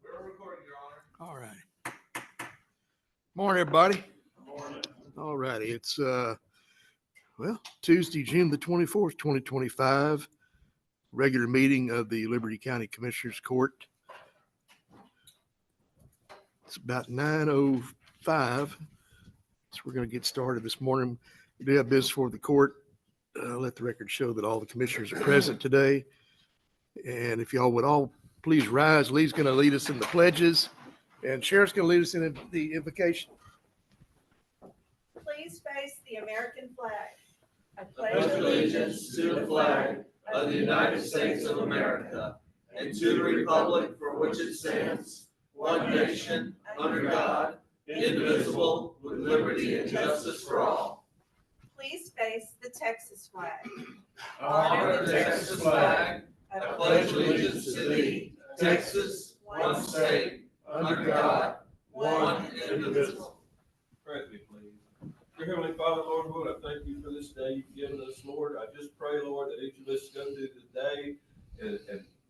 We're recording, Your Honor. All right. Morning, everybody. Morning. All righty. It's Tuesday, June the 24th, 2025, regular meeting of the Liberty County Commissioners Court. It's about 9:05. So we're going to get started this morning. We do have business for the court. Let the record show that all the commissioners are present today. And if y'all would all please rise, Lee's going to lead us in the pledges and Sheriff's going to lead us in the invocation. Please face the American flag. I Pledge allegiance to the flag of the United States of America and to the republic for which it stands, one nation, under God, indivisible, with liberty and justice for all. Please face the Texas flag. I honor the Texas flag. I pledge allegiance to thee, Texas, one state, under God, one indivisible. Pray with me, please. Dear Heavenly Father, Lord, I thank you for this day you've given us, Lord. I just pray, Lord, that each of us go through the day, and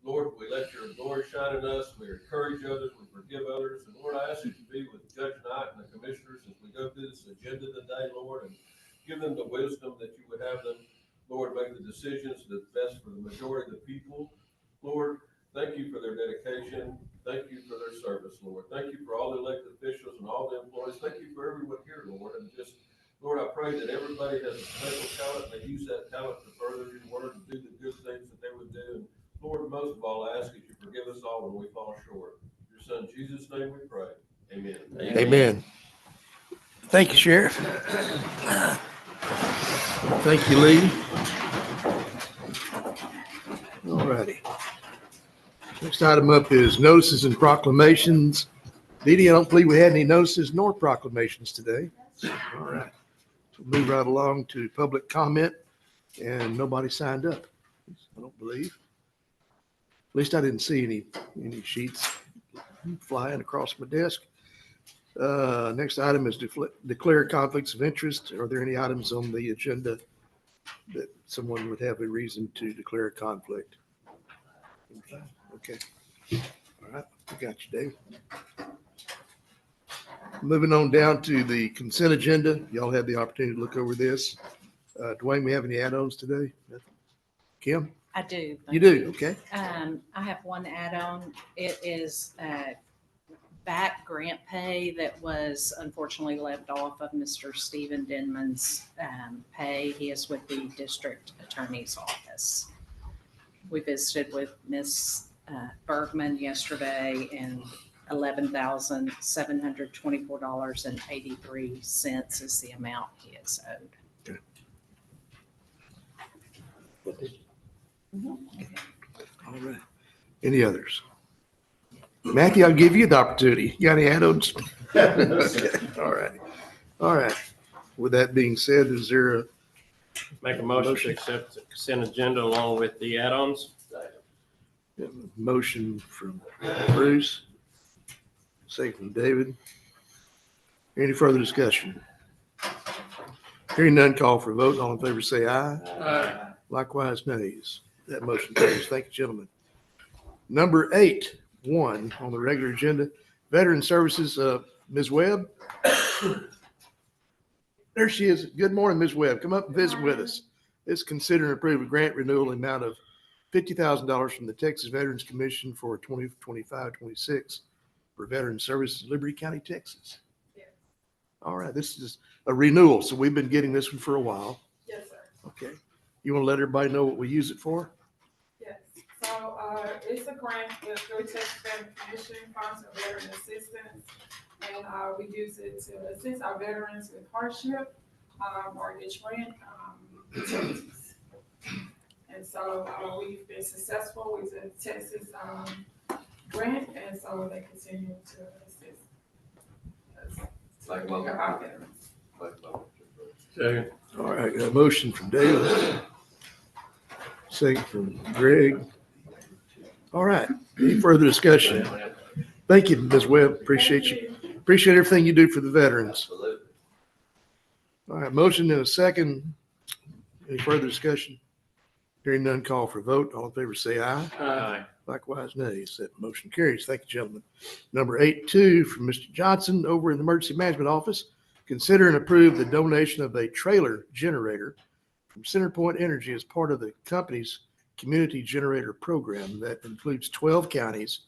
Lord, we let your glory shine in us. We encourage others, we forgive others. And Lord, I ask you to be with Judge Knight and the commissioners as we go through this agenda today, Lord, and give them the wisdom that you would have them, Lord, make the decisions that's best for the majority of the people. Lord, thank you for their dedication. Thank you for their service, Lord. Thank you for all the elected officials and all the employees. Thank you for everyone here, Lord. And just, Lord, I pray that everybody has a special talent and they use that talent to further your word and do the good things that they would do. And Lord, most of all, I ask that you forgive us all when we fall short. In your son, Jesus' name we pray. Amen. Amen. Thank you, Sheriff. Thank you, Lee. All righty. Next item up is notices and proclamations. Dee Dee, I don't believe we had any notices nor proclamations today. All right. So we'll move right along to public comment, and nobody signed up, I don't believe. At least I didn't see any sheets flying across my desk. Next item is declare conflicts of interest. Are there any items on the agenda that someone would have a reason to declare a conflict? Okay. All right. I got you, Dave. Moving on down to the consent agenda. Y'all had the opportunity to look over this. Dwayne, we have any add-ons today? Kim? I do. You do? Okay. I have one add-on. It is back grant pay that was unfortunately left off of Mr. Stephen Denman's pay. He is with the district attorney's office. We visited with Ms. Bergman yesterday, and $11,724.83 is the amount he is owed. All right. Any others? Matthew, I'll give you the opportunity. You got any add-ons? Okay. All right. All right. With that being said, is there a Make a motion to accept the consent agenda along with the add-ons. motion from Bruce? Second from David. Any further discussion? Hearing none, call for a vote. All in favor, say aye. Aye. Likewise, nays. That motion carries. Thank you, gentlemen. Number 8.1 on the regular agenda, Veteran Services, Ms. Webb. There she is. Good morning, Ms. Webb. Come up and visit with us. It's consider and approve a grant renewal amount of $50,000 from the Texas Veterans Commission for 2025-26 for Veteran Services, Liberty County, Texas. Yes. All right, this is a renewal, so we've been getting this one for a while. Yes, sir. Okay. You want to let everybody know what we use it for? Yes, so it's a grant with through Texas Veterans Commission, Funds for Veteran Assistance. And we use it to assist our veterans with hardship, mortgage rent, utilities. And so we've been successful with the Texas grant, and so they continue to assist us. It's like welcome our veterans. Second. All right, got a motion from David. Second from Greg. All right, any further discussion? Thank you, Ms. Webb. Appreciate you. Appreciate everything you do for the veterans. Absolutely. All right, motion and a second. Any further discussion? Hearing none, call for vote. All in favor, say aye. Aye. Likewise, nays. That motion carries. Thank you, gentlemen. Number 8.2 from Mr. Johnson over in the Emergency Management Office. Consider and approve the donation of a trailer generator from CenterPoint Energy as part of the company's community generator program that includes 12 counties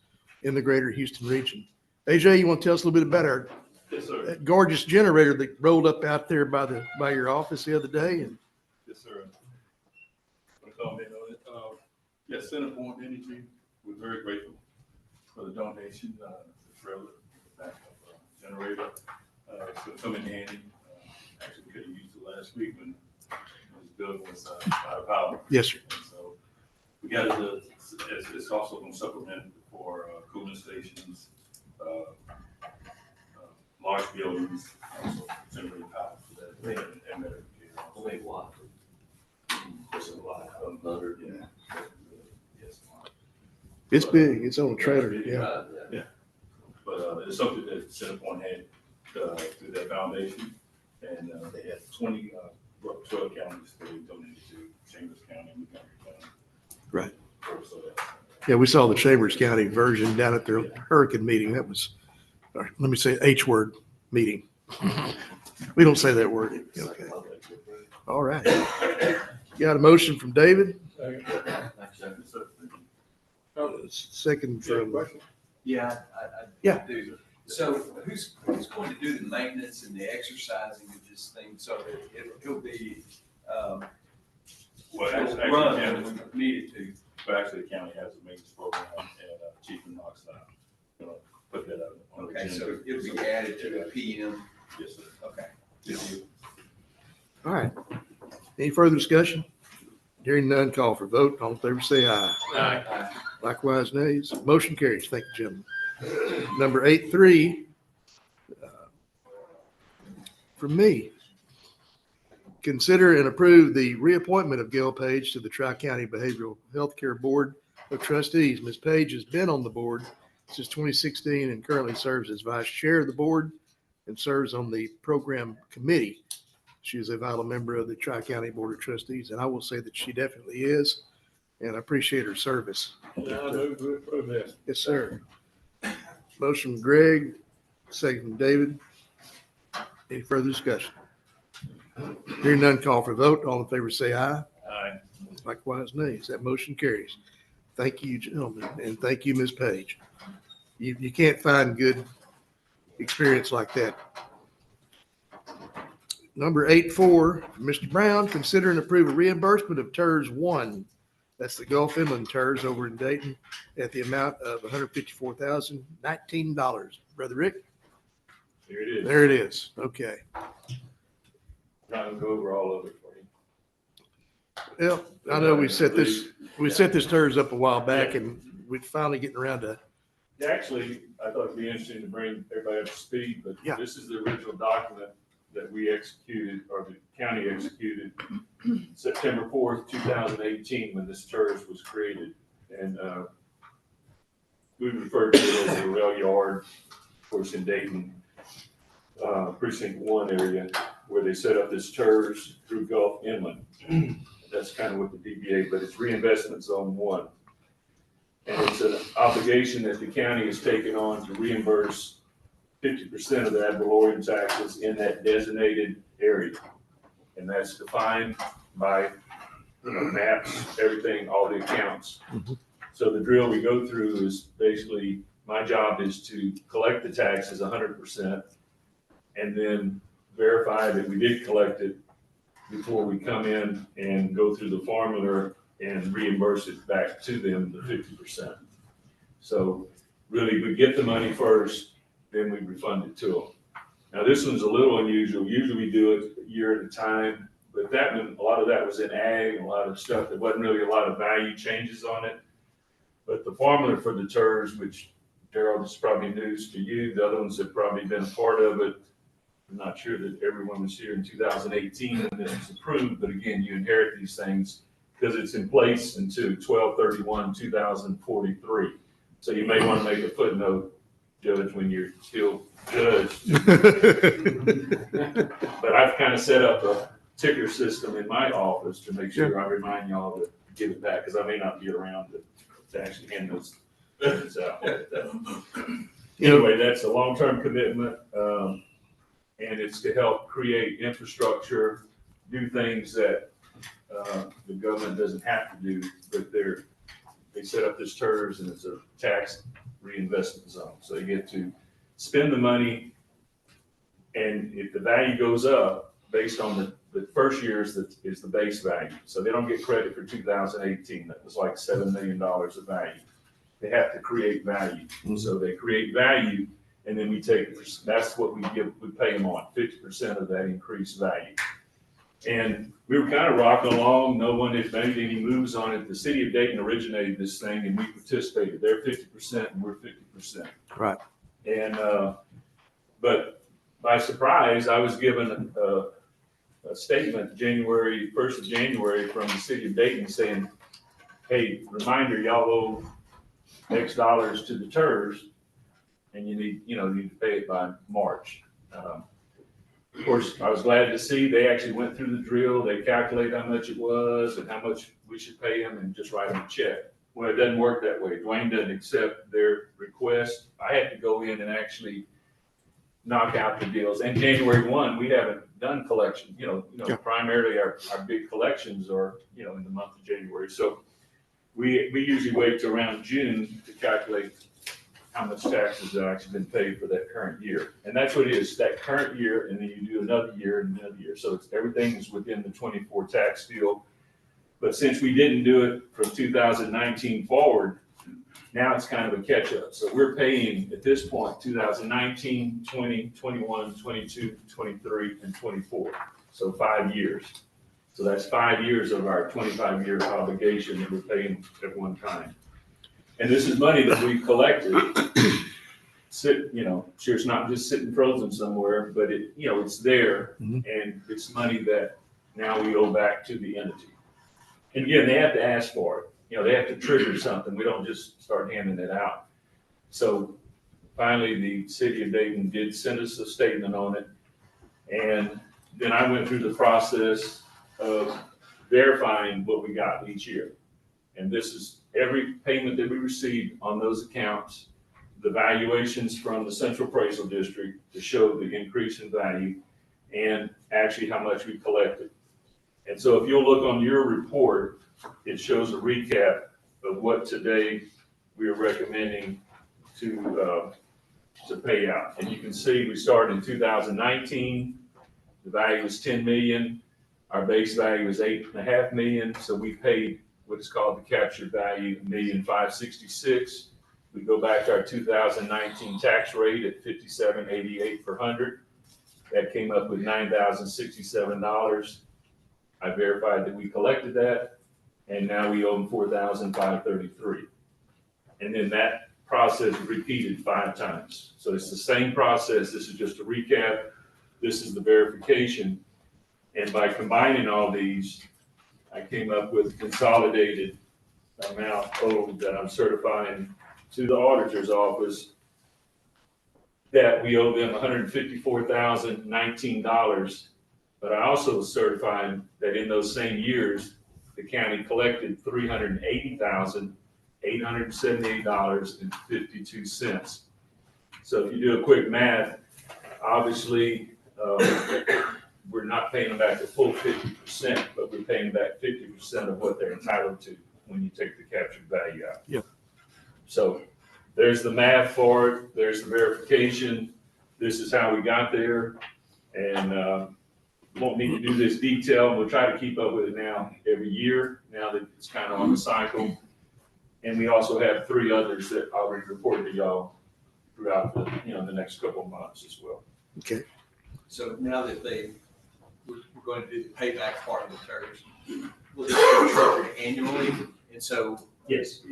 in the greater Houston region. AJ, you want to tell us a little bit about our Yes, sir. that gorgeous generator that rolled up out there by your office the other day? And Yes, sir. Want to comment on it? Yes, CenterPoint Energy, we're very grateful for the donation, the trailer, backup generator. It's gonna come in handy. Actually, we could have used it last week when this building was out of power. yes, sir. And so we got it, it's also going to supplement for cooling stations, large buildings, also generate power for that. And medical care. Wait, what? There's a lot of other, yeah. Yes. It's big. It's on a trailer. Yeah. Yeah. But it's something that CenterPoint had through their foundation. And they had 12 counties that they donated to, Chambers County, Montgomery County. Right. So, Yeah, we saw the Chambers County version down at their hurricane meeting. That was, or let me say H word meeting. We don't say that word. Okay. All right. Got a motion from David, second from, Yeah, Yeah. I do. So who's going to do the maintenance and the exercising of this thing so that it'll be, well, it'll actually, run county- when we need it to? but actually, the county has a maintenance program, and Chief and Knox now, put that up on the Okay, agenda. so it'll be added to the PM, Yes, sir. okay. Yes. all right. Any further discussion? Hearing none, call for vote. All in favor, say aye. Aye. Likewise, nays. Motion carries. Thank you, gentlemen. Number 8.3, from me. Consider and approve the reappointment of Gail Page to the Tri-County Behavioral Healthcare Board of Trustees. Ms. Page has been on the board since 2016 and currently serves as vice chair of the board and serves on the program committee. She is a vital member of the Tri-County Board of Trustees, and I will say that she definitely is, and I appreciate her service. I move to approve this. Yes, sir. Motion from Greg, second from David. Any further discussion? Hearing none, call for vote. All in favor, say aye. Aye. Likewise, nays. That motion carries. Thank you, gentlemen, and thank you, Ms. Page. You can't find good experience like that. Number 8.4, Mr. Brown, consider and approve a reimbursement of TERS 1. That's the Gulf Inland TERS over in Dayton at the amount of $154,019. Brother Rick, Here it is. there it is. Okay. Not gonna go over all of it for you. Well, I know we set this TERS up a while back and we're finally getting around to, Actually, I thought it'd be interesting to bring everybody up to speed, but Yeah. this is the original document that we executed, or the county executed September 4th, 2018, when this TERS was created. And we refer to it as the rail yard, of course, in Dayton, precinct 1 area, where they set up this TERS through Gulf Inland. That's kind of what the DBA, but it's reinvestment zone 1. And it's an obligation that the county has taken on to reimburse 50% of the ad valorem taxes in that designated area. And that's defined by, maps, everything, all the accounts. Mhm. So the drill we go through is basically, my job is to collect the taxes 100% and then verify that we did collect it before we come in and go through the formula and reimburse it back to them, the 50%. So really, we get the money first, then we refund it to them. Now, this one's a little unusual. Usually we do it a year at a time, but that one, a lot of that was in ag and a lot of stuff, there wasn't really a lot of value changes on it. But the formula for the TERS, which Darrell, this is probably news to you, the other ones have probably been a part of it. I'm not sure that everyone was here in 2018 when this was approved, but again, you inherit these things because it's in place until 12/31/2043. So you may want to make a footnote, Judge, when you're still judged. But I've kind of set up a ticker system in my office to make sure I remind y'all that give it back, because I may not be around to actually hand those things out. Anyway, that's a long-term commitment, and it's to help create infrastructure, do things that the government doesn't have to do, but they set up this TERS, and it's a tax reinvestment zone. So you get to spend the money, and if the value goes up based on the first year is the base value. So they don't get credit for 2018. That was like $7 million of value. They have to create value. So they create value, and then we take, that's what we pay them on, 50% of that increased value. And we were kind of rocking along. No one had made any moves on it. The city of Dayton originated this thing, and we participated. They're 50% and we're 50%. Right. And, but by surprise, I was given a statement January 1st of January from the city of Dayton saying, hey, reminder, y'all owe X dollars to the TERS, and you need to pay it by March. Of course, I was glad to see they actually went through the drill. They calculated how much it was and how much we should pay them and just write them a check. Well, it doesn't work that way. Dwayne doesn't accept their request. I had to go in and actually knock out the deals. And January 1, we haven't done collection. Yeah. Primarily our big collections are, in the month of January. So we usually wait till around June to calculate how much taxes have actually been paid for that current year. And that's what it is, that current year, and then you do another year and another year. So everything is within the 24 tax deal. But since we didn't do it from 2019 forward, now it's kind of a catch up. So we're paying at this point, 2019, 20, 21, 22, 23, and 24. So 5 years. So that's 5 years of our 25-year obligation that we're paying at one time. And this is money that we collected. Sure, it's not just sitting frozen somewhere, but it's there, and it's money that now we owe back to the entity. And again, they have to ask for it. They have to trigger something. We don't just start handing it out. So finally, the city of Dayton did send us a statement on it. And then I went through the process of verifying what we got each year. And this is every payment that we received on those accounts, the valuations from the Central Appraisal District to show the increase in value, and actually how much we collected. And so if you'll look on your report, it shows a recap of what today we are recommending to pay out. And you can see we started in 2019, the value was 10 million. Our base value is 8.5 million. So we paid what is called the captured value, $1,566,000. We go back to our 2019 tax rate at $57.88 per 100. That came up with $9,067. I verified that we collected that, and now we owe them $4,533. And then that process repeated 5 times. So it's the same process. This is just a recap. This is the verification. And by combining all these, I came up with a consolidated amount owed that I'm certifying to the auditor's office that we owe them $154,019. But I also was certifying that in those same years, the county collected $380,878.52. So if you do a quick math, obviously, we're not paying them back the full 50%, but we're paying back 50% of what they're entitled to when you take the captured value out. Yeah. So there's the math for it. There's the verification. This is how we got there. And won't need to do this detail. We'll try to keep up with it now every year, now that it's kind of on the cycle. And we also have 3 others that I'll report to y'all throughout the next couple of months as well. Okay. So now that we're going to do the payback part of the TERS, will this be triggered annually? And so. Yes.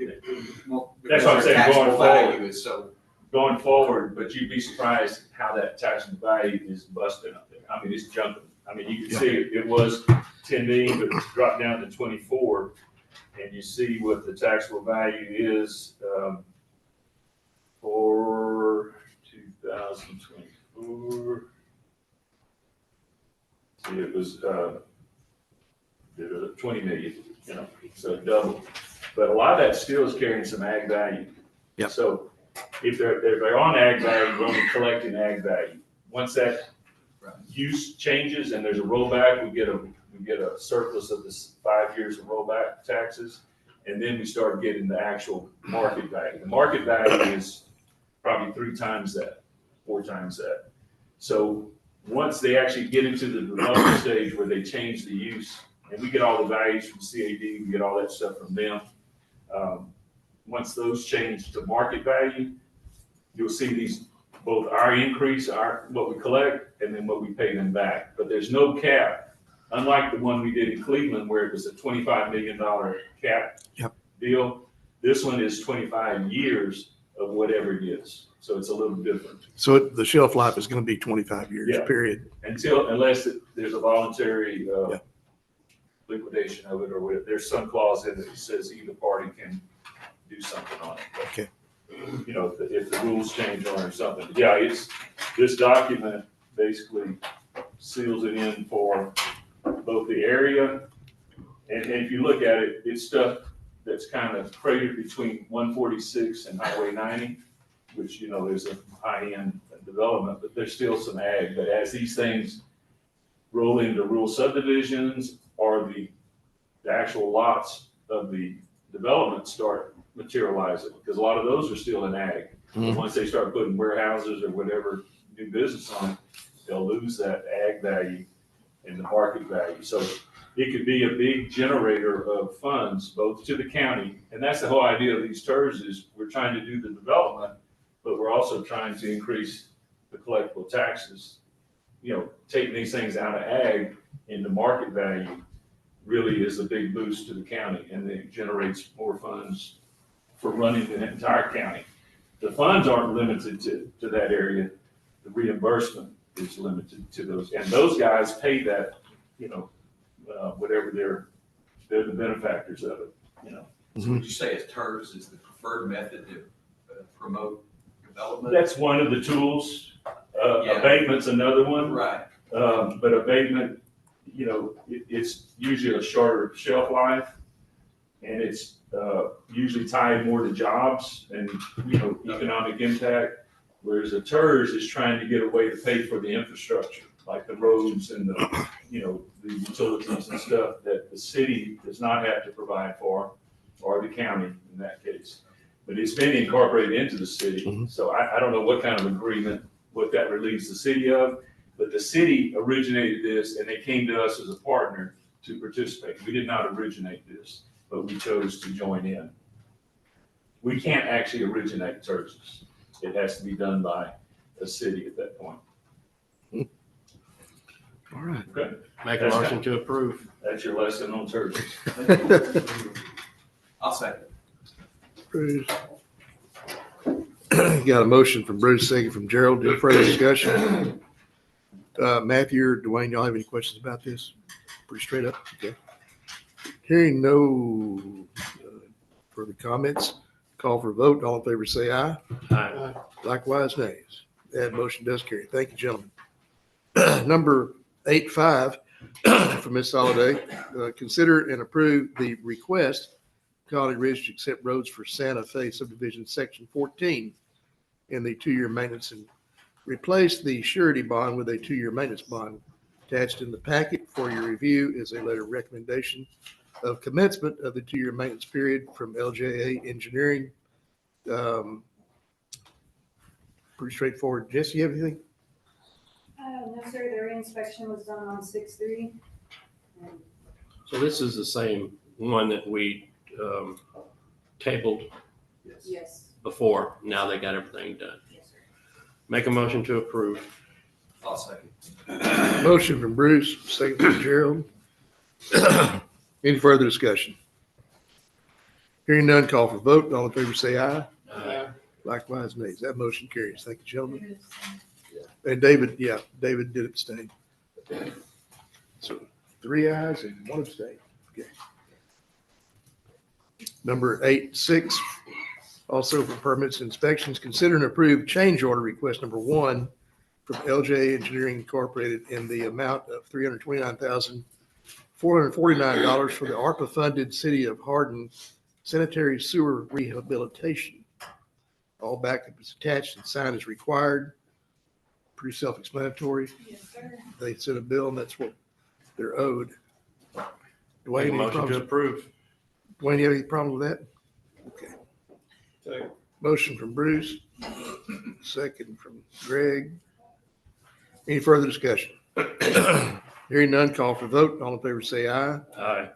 That's what I'm saying, going forward. Is so. Going forward, but you'd be surprised how that taxable value is busting up there. I mean, it's jumping. I mean, you can see it was 10 million, but it's dropped down to 24. And you see what the taxable value is for 2024. See, it was, 20 million, so double. But a lot of that still is carrying some ag value. Yep. So if they're on ag value, we're only collecting ag value. Once that use changes and there's a rollback, we get a surplus of this 5 years of rollback taxes. And then we start getting the actual market value. The market value is probably 3 times that, 4 times that. So once they actually get into the development stage where they change the use, and we get all the values from CAD, we get all that stuff from them. Once those change to market value, you'll see these, both our increase, what we collect, and then what we pay them back. But there's no cap, unlike the one we did in Cleveland where it was a $25 million cap deal. This one is 25 years of whatever it is. So it's a little different. So the shelf life is going to be 25 years, Yeah. period. Unless there's a voluntary liquidation of it, or whatever. There's some clause in it that says either party can do something on it. But, Okay. If the rules change on it or something. But yeah, this document basically seals it in for both the area, and if you look at it, it's stuff that's kind of cratered between 146 and Highway 90, which, there's a high-end development, but there's still some ag. But as these things roll into rural subdivisions or the actual lots of the development start materializing, because a lot of those are still in ag. Mhm. Once they start putting warehouses or whatever new business on it, they'll lose that ag value and the market value. So it could be a big generator of funds, both to the county, and that's the whole idea of these TERS is we're trying to do the development, but we're also trying to increase the collectible taxes. Taking these things out of ag into market value really is a big boost to the county, and it generates more funds for running the entire county. The funds aren't limited to that area. The reimbursement is limited to those, and those guys pay that, whatever they're the benefactors of it, So would you say as TERS is the preferred method to promote development? That's one of the tools. Yeah. Abatement's another one. Right. But abatement, it's usually a shorter shelf life, and it's usually tied more to jobs and, economic impact. Whereas a TERS is trying to get a way to pay for the infrastructure, like the roads and the utilities and stuff that the city does not have to provide for, or the county in that case. But it's been incorporated into the city, Mhm. so I don't know what kind of agreement, what that relieves the city of, but the city originated this, and they came to us as a partner to participate. We did not originate this, but we chose to join in. We can't actually originate TERS. It has to be done by a city at that point. All right. Okay, Make a motion to approve. that's your lesson on TERS. I'll second. Bruce. Got a motion from Bruce, second from Gerald. Any further discussion? Matthew or Dwayne, y'all have any questions about this? Pretty straight up. Okay. Hearing no further comments, call for a vote. All in favor, say aye. Aye. Likewise, nays. That motion does carry. Thank you, gentlemen. Number 8.5 from Ms. Soliday, consider and approve the request Colony Ridge to accept roads for Santa Fe subdivision section 14 in the 2-year maintenance and replace the surety bond with a 2-year maintenance bond. Attached in the packet for your review is a letter of recommendation of commencement of the 2-year maintenance period from LJA Engineering. Pretty straightforward. Jesse, you have anything? No, sir, their inspection was done on 6/3. So this is the same one that we tabled Yes. before. Now they got everything done. Yes, sir. Make a motion to approve. I'll second. Motion from Bruce, second from Gerald. Any further discussion? Hearing none, call for vote. All in favor, say aye. Aye. Likewise, nays. That motion carries. Thank you, gentlemen. And David did abstain. So 3 ayes and 1 abstain. Okay. Number 8.6, also for permits and inspections, consider and approve change order request number 1 from LJ Engineering Incorporated in the amount of $449 for the ARPA-funded City of Hardin sanitary sewer rehabilitation. All backup is attached and signed as required. Pretty self-explanatory. Yes, sir. They sent a bill and that's what they're owed. Make Dwayne, a any motion to problems? approve. Dwayne, you have any problem with that? Okay. Second. Motion from Bruce, second from Greg. Any further discussion? Hearing none, call for vote. All in favor, say aye. Aye.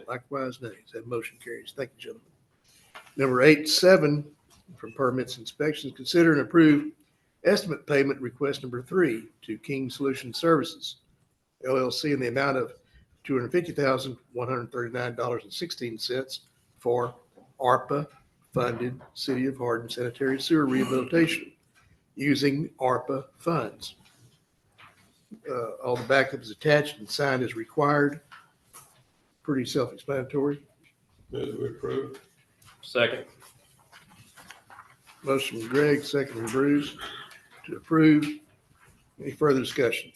Likewise, nays. That motion carries. Thank you, gentlemen. Number 8.7, from permits inspections, consider and approve estimate payment request number 3 to King Solution Services LLC in the amount of $250,139.16 for ARPA-funded City of Hardin sanitary sewer rehabilitation using ARPA funds. All the backup is attached and signed as required. Pretty self-explanatory. Move to approve. Second. Motion from Greg, second from Bruce to approve. Any further discussion?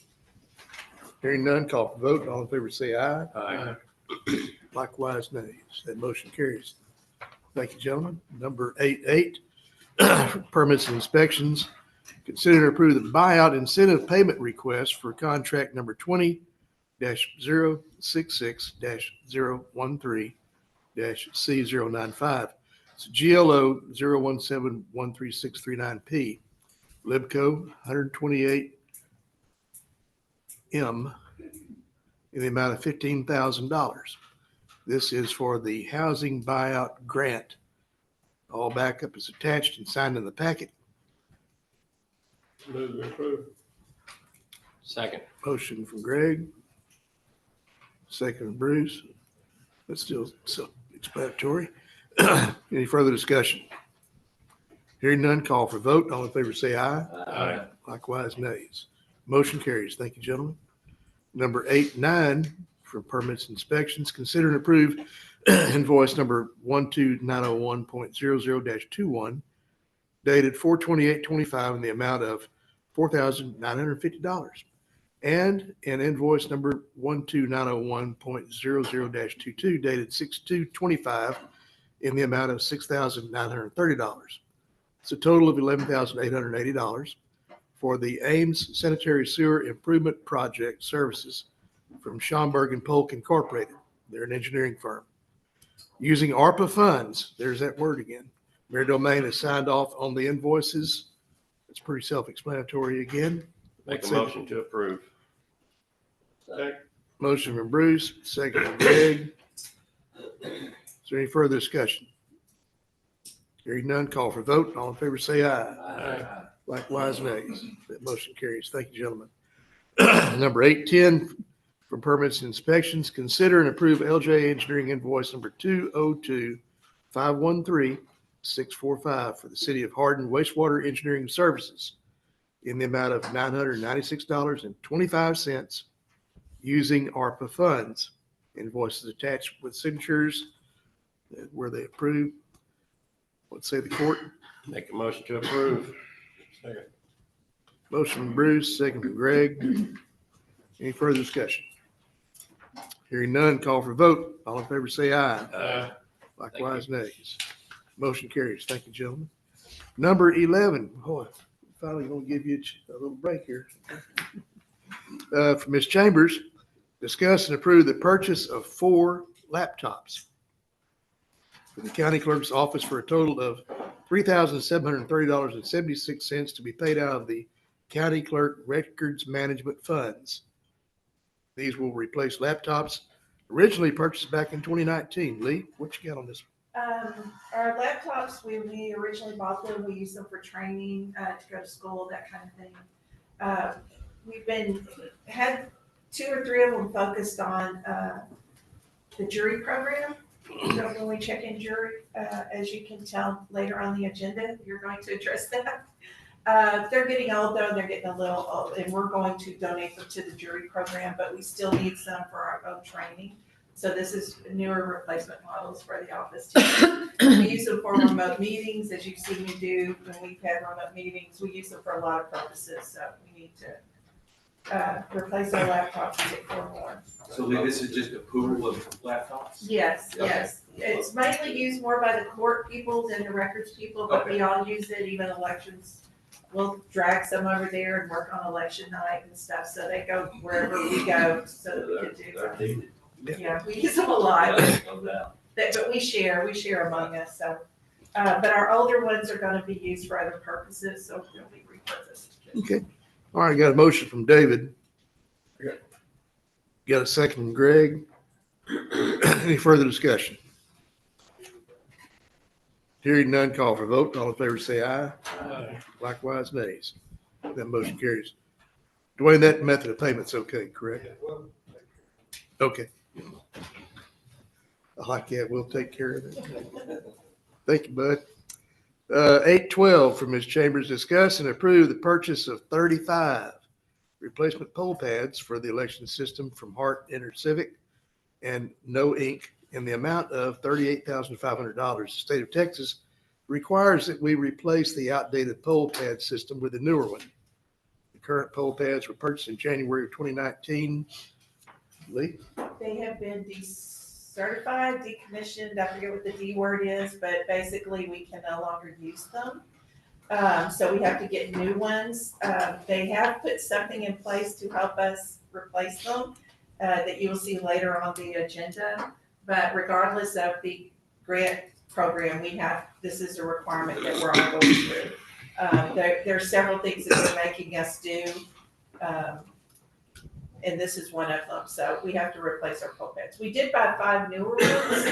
Hearing none, call for vote. All in favor, say aye. Aye. Likewise, nays. That motion carries. Thank you, gentlemen. Number 8.8, permits and inspections. Consider and approve the buyout incentive payment request for contract number 20-066-013-C095. It's GLO 0171369P. Libco 128M in the amount of $15,000. This is for the housing buyout grant. All backup is attached and signed in the packet. Move to approve. Second. Motion from Greg. Second from Bruce. That's still self-explanatory. Any further discussion? Hearing none, call for vote. All in favor, say aye. Aye. Likewise, nays. Motion carries. Thank you, gentlemen. Number 8.9, for permits and inspections, consider and approve invoice number 12901.00-21 dated 4/28/25 in the amount of $4,950. And an invoice number 12901.00-22 dated 6/2/25 in the amount of $6,930. It's a total of $11,880 for the Ames Sanitary Sewer Improvement Project Services from Schaumburg and Polk Incorporated. They're an engineering firm. Using ARPA funds, there's that word again. Mayor Domain has signed off on the invoices. It's pretty self-explanatory again. Make a motion to approve. Second. Motion from Bruce, second from Greg. Is there any further discussion? Hearing none, call for vote. All in favor, say aye. Aye. Likewise, nays. That motion carries. Thank you, gentlemen. Number 8.10, for permits and inspections, consider and approve LJ Engineering invoice number 202513645 for the City of Hardin wastewater engineering services in the amount of $996.25 using ARPA funds. Invoices attached with signatures where they approve. Let's say the court. Make a motion to approve. Second. Motion from Bruce, second from Greg. Any further discussion? Hearing none, call for vote. All in favor, say aye. Aye. Likewise, nays. Motion carries. Thank you, gentlemen. Number 11, boy, finally gonna give you a little break here. From Ms. Chambers, discuss and approve the purchase of 4 laptops for the county clerk's office for a total of $3,730.76 to be paid out of the county clerk records management funds. These will replace laptops originally purchased back in 2019. Lee, what you got on this? Our laptops, when we originally bought them, we used them for training, to go to school, that kind of thing. We've had 2 or 3 of them focused on, the jury program. So when we check in jury, as you can tell later on the agenda, you're going to address that. They're getting old though, they're getting a little old, and we're going to donate them to the jury program, but we still need some for our own training. So this is newer replacement models for the office team. We use them for remote meetings, as you've seen me do when we've had remote meetings. We use them for a lot of purposes, so we need to replace our laptops and get 4 more. So Lee, this is just a pool of laptops? Yes, Okay. yes. It's mainly used more by the court people than the records people, but we all use it, even elections. We'll drag some over there and work on election night and stuff, so they go wherever we go, so that we can do They're that. needed. Yeah, we use them a lot, No doubt. but we share among us, so. But our older ones are gonna be used for other purposes, so they'll be repurposed. Okay. All right, got a motion from David. Got a second from Greg. Any further discussion? Hearing none, call for vote. All in favor, say aye. Likewise, nays. That motion carries. Dwayne, that method of payment's okay, correct? Okay. I like that. We'll take care of it. Thank you, bud. 812 from Ms. Chambers, discuss and approve the purchase of 35 replacement poll pads for the election system from Hart InterCivic and No Inc. in the amount of $38,500. The state of Texas requires that we replace the outdated poll pad system with a newer one. The current poll pads were purchased in January of 2019. Lee? They have been decertified, decommissioned, I forget what the D word is, but basically we can no longer use them. So we have to get new ones. They have put something in place to help us replace them, that you will see later on the agenda. But regardless of the grant program, this is a requirement that we're all going through. There are several things that they're making us do. And this is one of them, so we have to replace our poll pads. We did buy 5 newer ones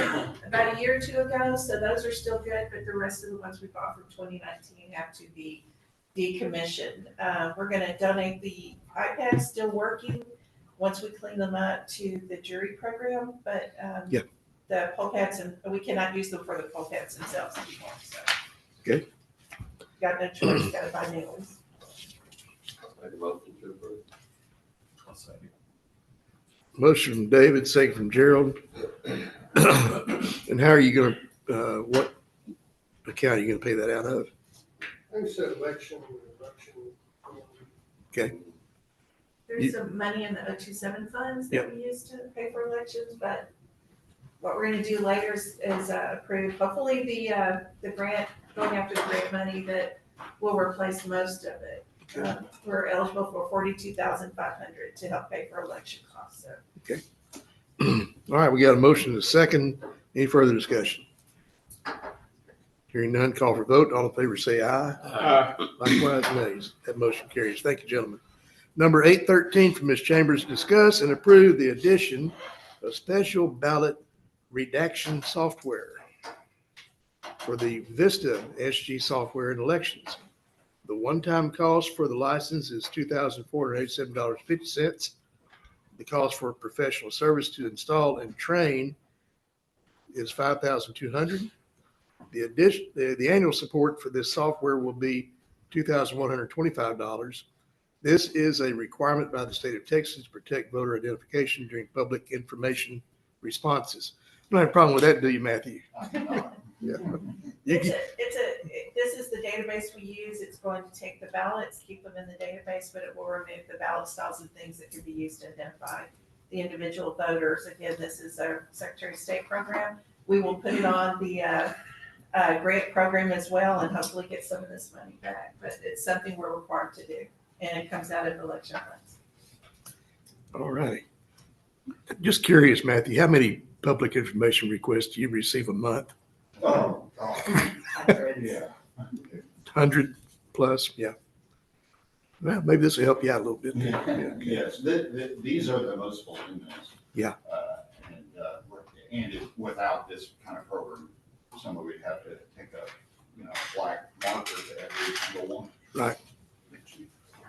about a year or 2 ago, so those are still good, but the rest of the ones we bought from 2019 have to be decommissioned. We're gonna donate the iPads still working, once we clean them up, to the jury program, but Yeah. the poll pads, and we cannot use them for the poll pads themselves anymore, so. Okay. Got no choice, gotta buy new ones. Make a motion to approve. I'll second. Motion from David, second from Gerald. And how are you gonna, what account are you gonna pay that out of? I said election. Okay. There's some money in the 027 funds that we use to pay for elections, but what we're gonna do later is approve, hopefully the grant, going after the grant money that will replace most of it. We're eligible for $42,500 to help pay for election costs, so. All right, we got a motion and a second. Any further discussion? Hearing none, call for vote. All in favor, say aye. Likewise, nays. That motion carries. Thank you, gentlemen. Number 813 from Ms. Chambers, discuss and approve the addition of special ballot redaction software for the Vista SG software in elections. The one-time cost for the license is $2,487.50. The cost for professional service to install and train is $5,200. The annual support for this software will be $2,125. This is a requirement by the state of Texas to protect voter identification during public information responses. You don't have a problem with that, do you, Matthew? Yeah. This is the database we use. It's going to take the ballots, keep them in the database, but it will remove the ballot styles and things that can be used to identify the individual voters. Again, this is our Secretary of State program. We will put it on the grant program as well and hopefully get some of this money back. But it's something we're required to do, and it comes out of election funds. All righty. Just curious, Matthew, how many public information requests do you receive a month? Oh, Yeah. 100 plus? Yeah. Well, maybe this will help you out a little bit. Yes, these are the most voluminous. Yeah. And without this kind of program, someone would have to take a, black marker to every single one. Right.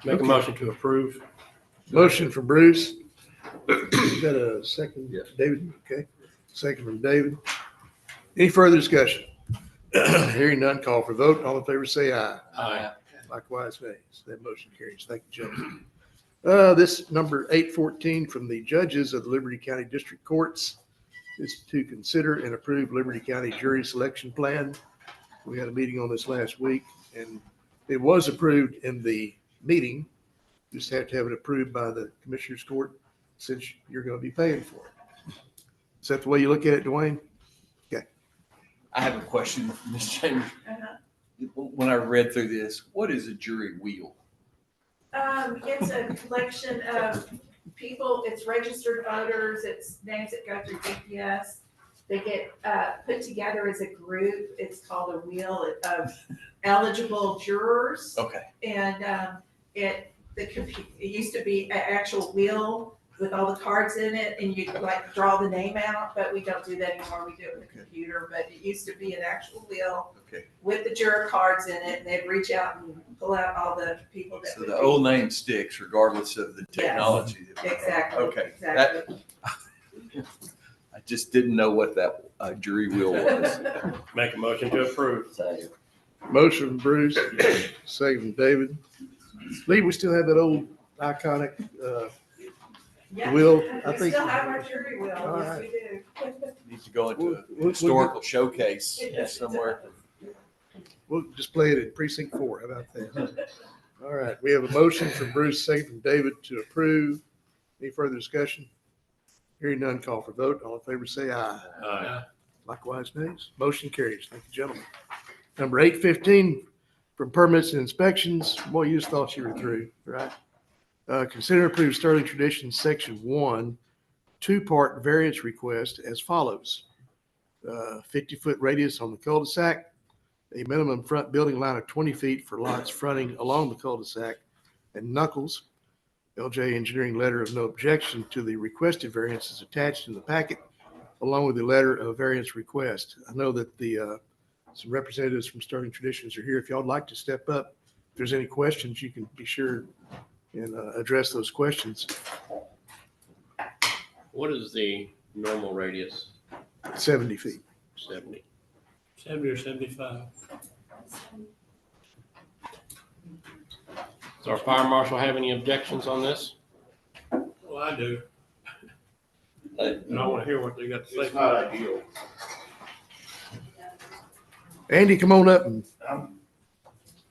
Make a motion to approve. Motion from Bruce. Is that a second? Yes. David, okay. Second from David. Any further discussion? Hearing none, call for vote. All in favor, say aye. Aye. Likewise, nays. That motion carries. Thank you, gentlemen. This number 814 from the judges of the Liberty County District Courts is to consider and approve Liberty County jury selection plan. We had a meeting on this last week, and it was approved in the meeting. Just have to have it approved by the Commissioners Court since you're going to be paying for it. Is that the way you look at it, Dwayne? I have a question, Ms. Chambers. Uh-huh. When I read through this, what is a jury wheel? It's a collection of people, it's registered voters, it's names that go through DPS. They get put together as a group. It's called a wheel of eligible jurors. Okay. And it used to be an actual wheel with all the cards in it, and you like draw the name out, but we don't do that anymore. We do it with a computer, but it used to be an actual wheel Okay. with the juror cards in it, and they'd reach out and pull out all the people that So would the be- old name sticks regardless of the Yes. technology. Exactly. Okay. Exactly. I just didn't know what that jury wheel was. Make a motion to approve. Motion from Bruce, second from David. Lee, we still have that old iconic, Yeah. wheel, We I think. still have our jury wheel, All yes, right. we do. Needs to go into We'll- a we'll- historical showcase somewhere. We'll just play it in precinct 4. How about that? All right, we have a motion from Bruce, second from David to approve. Any further discussion? Hearing none, call for vote. All in favor, say aye. Aye. Likewise, nays. Motion carries. Thank you, gentlemen. Number 815, from permits and inspections. Boy, you just thought you were through, right? Consider and approve Sterling Traditions Section 1, two-part variance request as follows. 50-foot radius on the cul-de-sac, a minimum front building line of 20 feet for lots fronting along the cul-de-sac, and knuckles. LJ Engineering letter of no objection to the requested variance is attached in the packet, along with the letter of variance request. I know that some representatives from Sterling Traditions are here. If y'all would like to step up, if there's any questions, you can be sure and address those questions. What is the normal radius? 70 feet. 70. 70 or 75. Does our fire marshal have any objections on this? Well, I do. And I want to hear what they got to say. It's not ideal. Andy, come on up and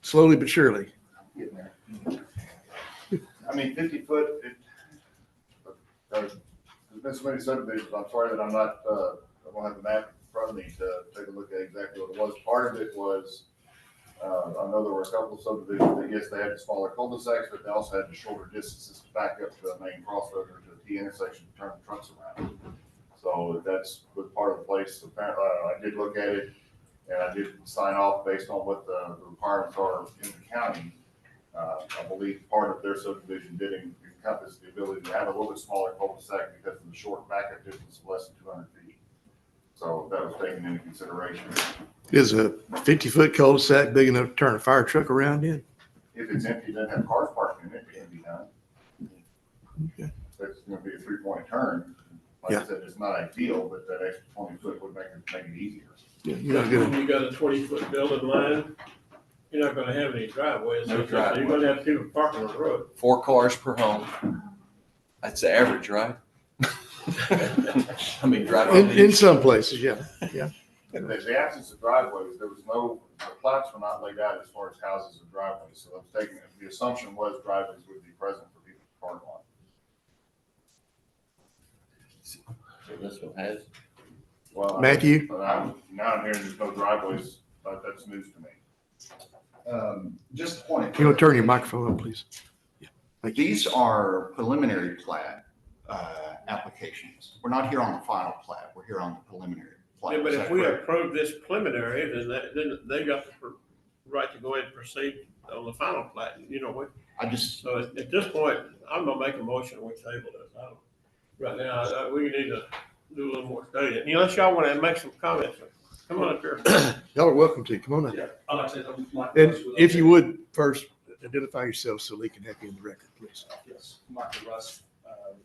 slowly but surely. Getting there. I mean, 50 foot, there's been so many subdivisions, I'm sorry that I'm not, I don't have the map in front of me to take a look at exactly what it was. Part of it was, I know there were a couple of subdivisions that, yes, they had the smaller cul-de-sacs, but they also had the shorter distances to back up to a main crossroad or to a T intersection to turn the trucks around. So that's was part of the place. Apparently, I did look at it and I did sign off based on what the requirements are in the county. I believe part of their subdivision did encompass the ability to have a little bit smaller cul-de-sac because of the short backup distance of less than 200 feet. So that was taken into consideration. Is a 50-foot cul-de-sac big enough to turn a fire truck around in? If it's empty, doesn't have cars parked in it, it can be done. Okay. That's gonna be a 3-point turn. Like I said, it's not ideal, but that extra 20 foot would make it easier. Yeah, you're not gonna, When you got a 20-foot building line, you're not gonna have any driveways. No So driveway. you're gonna have people parking on the road. 4 cars per home. That's the average, right? I mean, driving. in some places, yeah. And the absence of driveways, the plats were not laid out as far as houses and driveways. So I'm taking, the assumption was driveways would be present for people to park on. So this one has. Well, Matthew? now I'm hearing there's no driveways, but that's news to me. Just a point. You want to turn your microphone on, please? Yeah. Thank you. These are preliminary plat applications. We're not here on the final plat. We're here on the preliminary plat. Yeah, but Is if that we correct? approve this preliminary, then they got the right to go ahead and proceed on the final plat. You know what? I just, So at this point, I'm gonna make a motion, we table this. I don't, right now, we need to do a little more study. Unless y'all want to make some comments, come on up here. Y'all are welcome to. Come on up. Yeah, I'd like to say something. And if you would, first identify yourself so Lee can have you in the record, please. Yes, Michael Russ,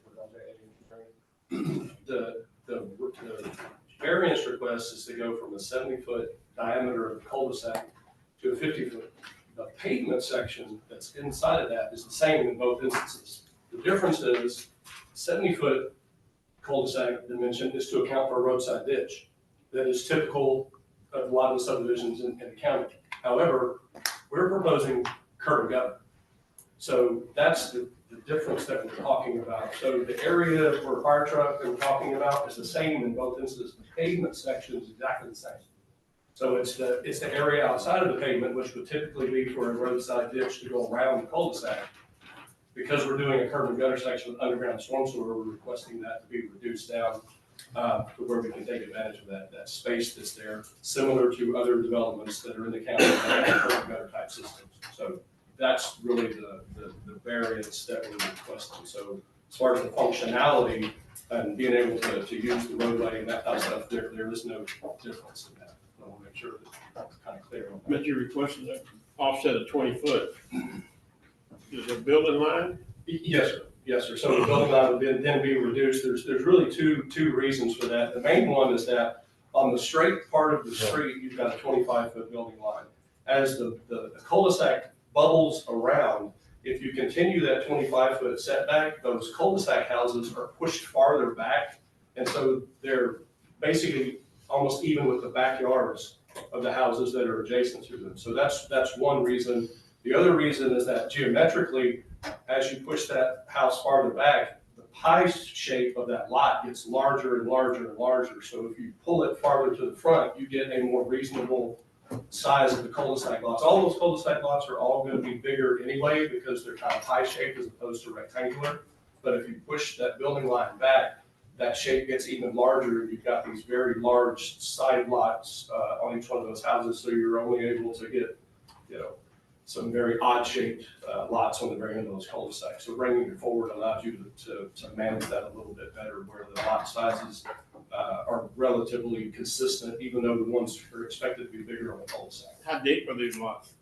with LJ Engineering. The variance request is to go from a 70-foot diameter of the cul-de-sac to a 50-foot. The pavement section that's inside of that is the same in both instances. The difference is 70-foot cul-de-sac dimension is to account for a roadside ditch. That is typical of a lot of the subdivisions in the county. However, we're proposing curb and gutter. So that's the difference that we're talking about. So the area where fire truck that we're talking about is the same in both instances. The pavement section is exactly the same. So it's the area outside of the pavement, which would typically be for a roadside ditch to go around the cul-de-sac. Because we're doing a curb and gutter section with underground storm sewer, we're requesting that to be reduced down to where we can take advantage of that space that's there, similar to other developments that are in the county that have curb and gutter type systems. So that's really the variance that we're requesting. So as far as the functionality and being able to use the roadway and that type of stuff, there is no difference in that. I want to make sure that that's kind of clear on that. But you're requesting that offset of 20 foot. Is it building line? Yes, sir. Yes, sir. So the building line would then be reduced. There's really two reasons for that. The main one is that on the straight part of the street, you've got a 25-foot building line. As the cul-de-sac bubbles around, if you continue that 25-foot setback, those cul-de-sac houses are pushed farther back. And so they're basically almost even with the backyards of the houses that are adjacent to them. So that's one reason. The other reason is that geometrically, as you push that house farther back, the pie shape of that lot gets larger and larger and larger. So if you pull it farther to the front, you get a more reasonable size of the cul-de-sac lots. All those cul-de-sac lots are all going to be bigger anyway because they're kind of pie shaped as opposed to rectangular. But if you push that building line back, that shape gets even larger. You've got these very large side lots on each one of those houses. So you're only able to get, some very odd shaped lots on the very end of those cul-de-sacs. So bringing it forward allows you to manage that a little bit better where the lot sizes are relatively consistent, even though the ones are expected to be bigger on the cul-de-sac. How deep are these lots?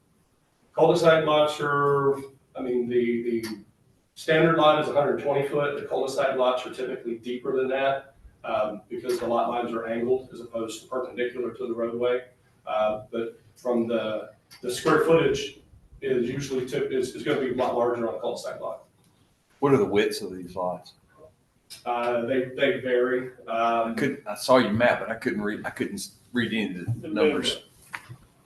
Cul-de-sac lots are, the standard lot is 120 foot. The cul-de-sac lots are typically deeper than that because the lot lines are angled as opposed to perpendicular to the roadway. But from the square footage is usually is going to be a lot larger on a cul-de-sac lot. What are the widths of these lots? They vary. I saw your map, but I couldn't read any of the numbers.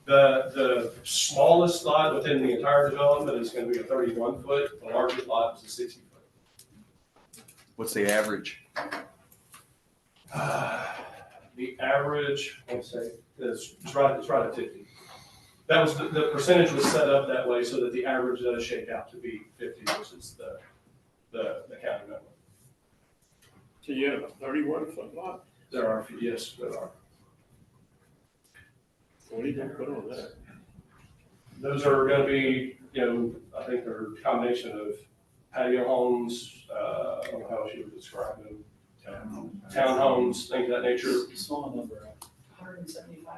The smallest lot within the entire development is going to be a 31 foot. The largest lot is a 60 foot. What's the average? The average, let's say, is right at 50. That was the percentage was set up that way so that the average does shake out to be 50 versus the county number. So you have a 31 foot lot? There are, yes, there are. What do you think put on that? Those are going to be, I think they're a combination of patio homes, I don't know how else you would describe them. Townhomes, things of that nature. Small number, 175.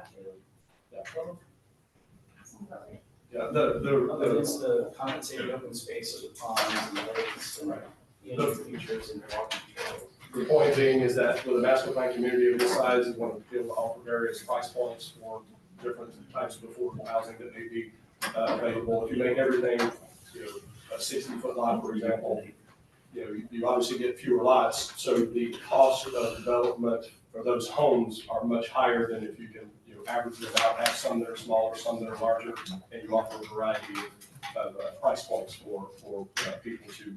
Yeah, It's the compensated open space of the ponds and the lakes and features and walking trails. the point being is that with a master plan community of this size, you want to be able to offer various price points for different types of affordable housing that may be available. If you make everything, a 60-foot lot, for example, you obviously get fewer lots, so the cost of development for those homes are much higher than if you can, average them out, have some that are smaller, some that are larger, and you offer a variety of price points for people to.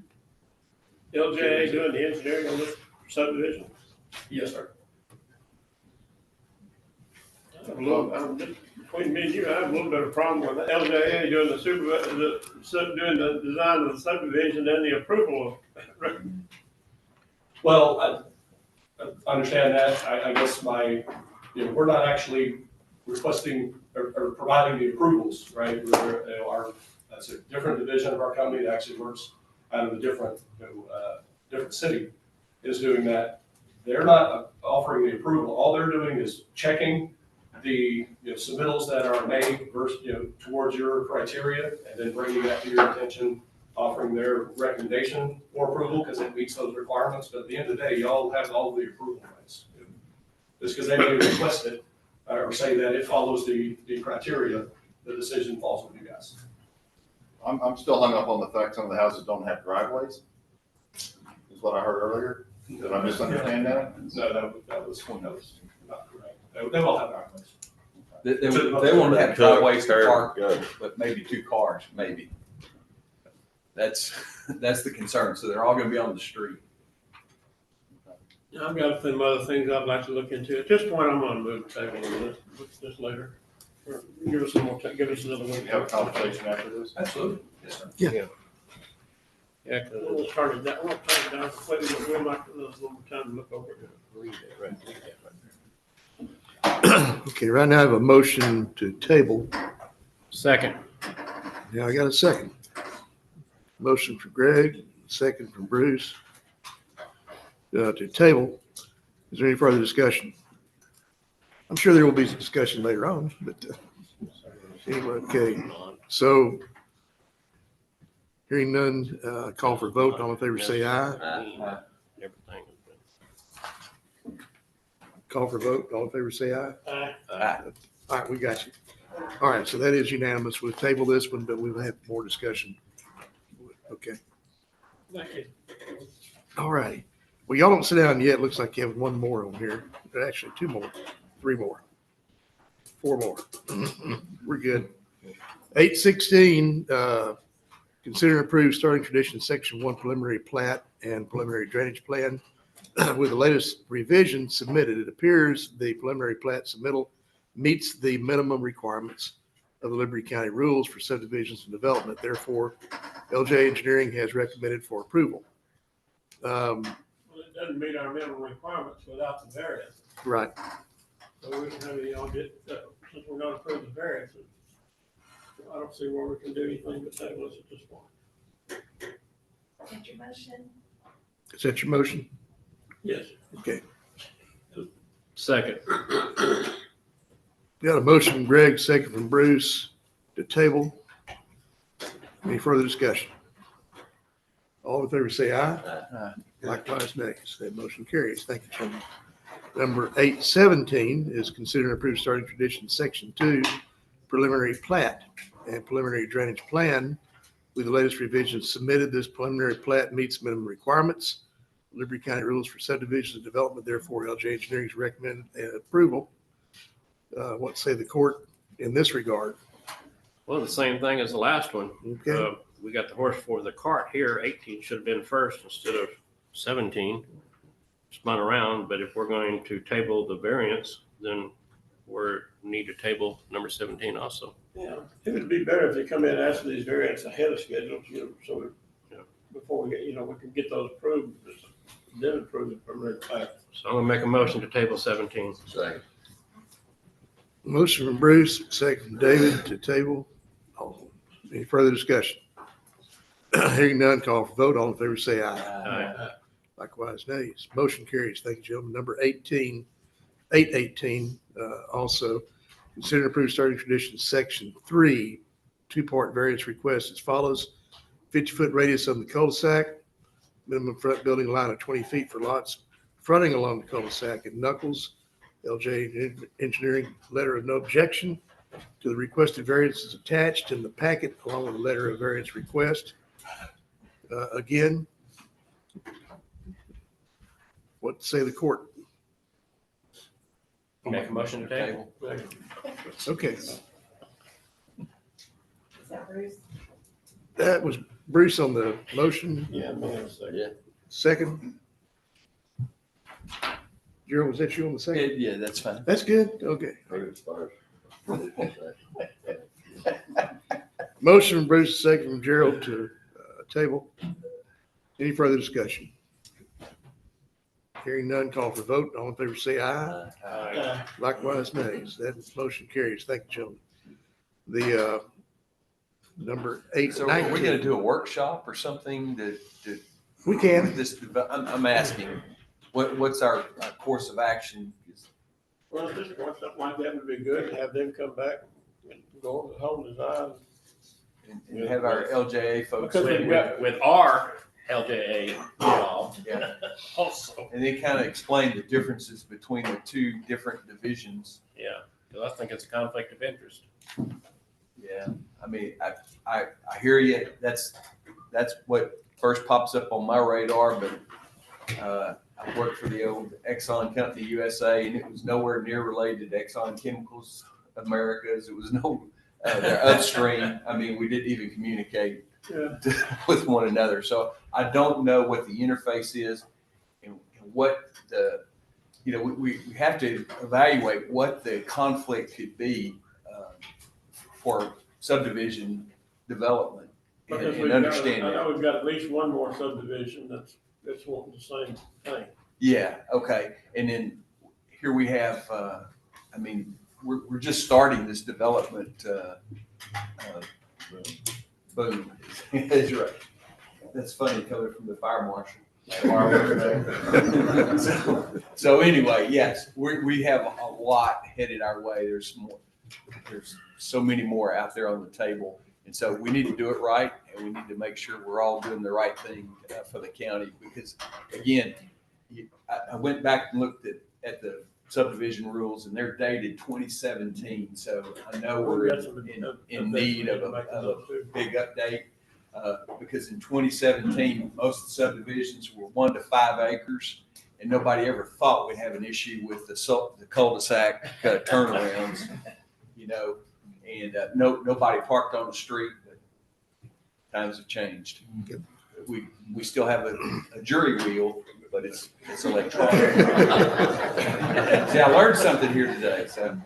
LJA doing the engineering on this subdivision? Yes, sir. Between me and you, I have a little bit of problem with LJA doing doing the design of the subdivision and the approval of. Well, I understand that. I guess we're not actually requesting or providing the approvals, right? That's a different division of our company that actually works out of a different city is doing that. They're not offering the approval. All they're doing is checking the submittals that are made versus, towards your criteria, and then bringing that to your attention, offering their recommendation for approval because it meets those requirements. But at the end of the day, y'all have all the approval rights. Just because they may request it or say that it follows the criteria, the decision falls with you guys. I'm still hung up on the fact some of the houses don't have driveways, is what I heard earlier. Did I misunderstand that? No, that was not correct. They all have driveways. They won't have driveways to park, but maybe two cars, maybe. That's the concern. So they're all gonna be on the street. I've got some other things I'd like to look into. At this point, I'm gonna move the table on this later. Or give us some more time, give us another week. Have a conversation after this. Absolutely. Yes, sir. Yeah, We'll turn it down, we'll turn it down completely, but we'll like another little more time to look over it. read that right there. Okay, right now I have a motion to table. Second. Now I got a second. Motion for Greg, second from Bruce. To table. Is there any further discussion? I'm sure there will be some discussion later on, but anyway, okay. So hearing none, call for vote. All in favor, say aye. Everything. Call for vote. All in favor, say aye. Aye. All right, we got you. All right, so that is unanimous. We'll table this one, but we'll have more discussion. Okay. Thank you. All righty. Well, y'all don't sit down yet. Looks like you have one more on here. Actually, two more, three more, four more. We're good. 816, consider and approve starting tradition, section 1 preliminary plat and preliminary drainage plan. With the latest revision submitted, it appears the preliminary plat submittal meets the minimum requirements of the Liberty County rules for subdivisions and development. Therefore, LJ Engineering has recommended for approval. Well, it doesn't meet our minimum requirements without the variance. Right. So we can have any audit, since we're not approving the variances. I don't see where we can do anything but table this at this point. That's your motion. Is that your motion? Yes. Okay. Second. We got a motion from Greg, second from Bruce to table. Any further discussion? All in favor say aye. Likewise, nays. That motion carries. Thank you, gentlemen. Number 817 is consider and approve starting tradition, section 2, preliminary plat and preliminary drainage plan. With the latest revisions submitted, this preliminary plat meets minimum requirements. Liberty County rules for subdivisions and development. Therefore, LJ Engineering's recommended approval. What say the court in this regard? Well, the same thing as the last one. Okay. We got the horse for the cart here. 18 should have been first instead of 17. Spun around, but if we're going to table the variance, then we need to table number 17 also. Yeah, it would be better if they come in and ask for these variants ahead of schedule, so before we get, we can get those approved, then approve the preliminary plat. So I'm gonna make a motion to table 17. Second. Motion from Bruce, second from David to table. Any further discussion? Hearing none, call for vote. All in favor say aye. Aye. Likewise, nays. Motion carries. Thank you, gentlemen. Number 818, also consider and approve starting tradition, section 3, two-part variance request as follows. 50-foot radius on the cul-de-sac, minimum front building line of 20 feet for lots fronting along the cul-de-sac at Knuckles. LJ Engineering letter of no objection to the requested variance is attached in the packet along with a letter of variance request. Again, what say the court? Make a motion to table. Okay, Is that Bruce? that was Bruce on the motion. Yeah, man, so. Second. Gerald, was that you on the second? Yeah, that's fine. That's good. Okay. Motion from Bruce, second from Gerald to table. Any further discussion? Hearing none, call for vote. All in favor say aye. Likewise, nays. That motion carries. Thank you, gentlemen. The number So are we 819. gonna do a workshop or something to We can. this, I'm asking, what's our course of action? Well, at this point, something like that would be good, to have them come back and go over the whole design. And have our LJA folks. Because they've got- With our LJA involved. Yeah. Also. And they kind of explain the differences between the two different divisions. Yeah, because I think it's a conflict of interest. Yeah, I mean, I hear you. That's what first pops up on my radar, but I worked for the old Exxon Company USA, and it was nowhere near related to Exxon Chemicals Americas. It was they're upstream. I mean, we didn't even communicate. with one another. So I don't know what the interface is and what the, we have to evaluate what the conflict could be for subdivision development Because and we've got, understand I that. know we've got at least one more subdivision that's wanting the same thing. Yeah, okay. And then here we have, we're just starting this development, boom. That's right. That's funny coming from the fire marshal. So anyway, yes, we have a lot headed our way. There's so many more out there on the table. And so we need to do it right, and we need to make sure we're all doing the right thing for the county. Because again, I went back and looked at the subdivision rules, and they're dated 2017. So I know we're in need of a big update. Because in 2017, most of the subdivisions were 1 to 5 acres, and nobody ever thought we'd have an issue with the cul-de-sac turnarounds, and nobody parked on the street, but times have changed. We still have a jury wheel, but it's electronic. See, I learned something here today, so.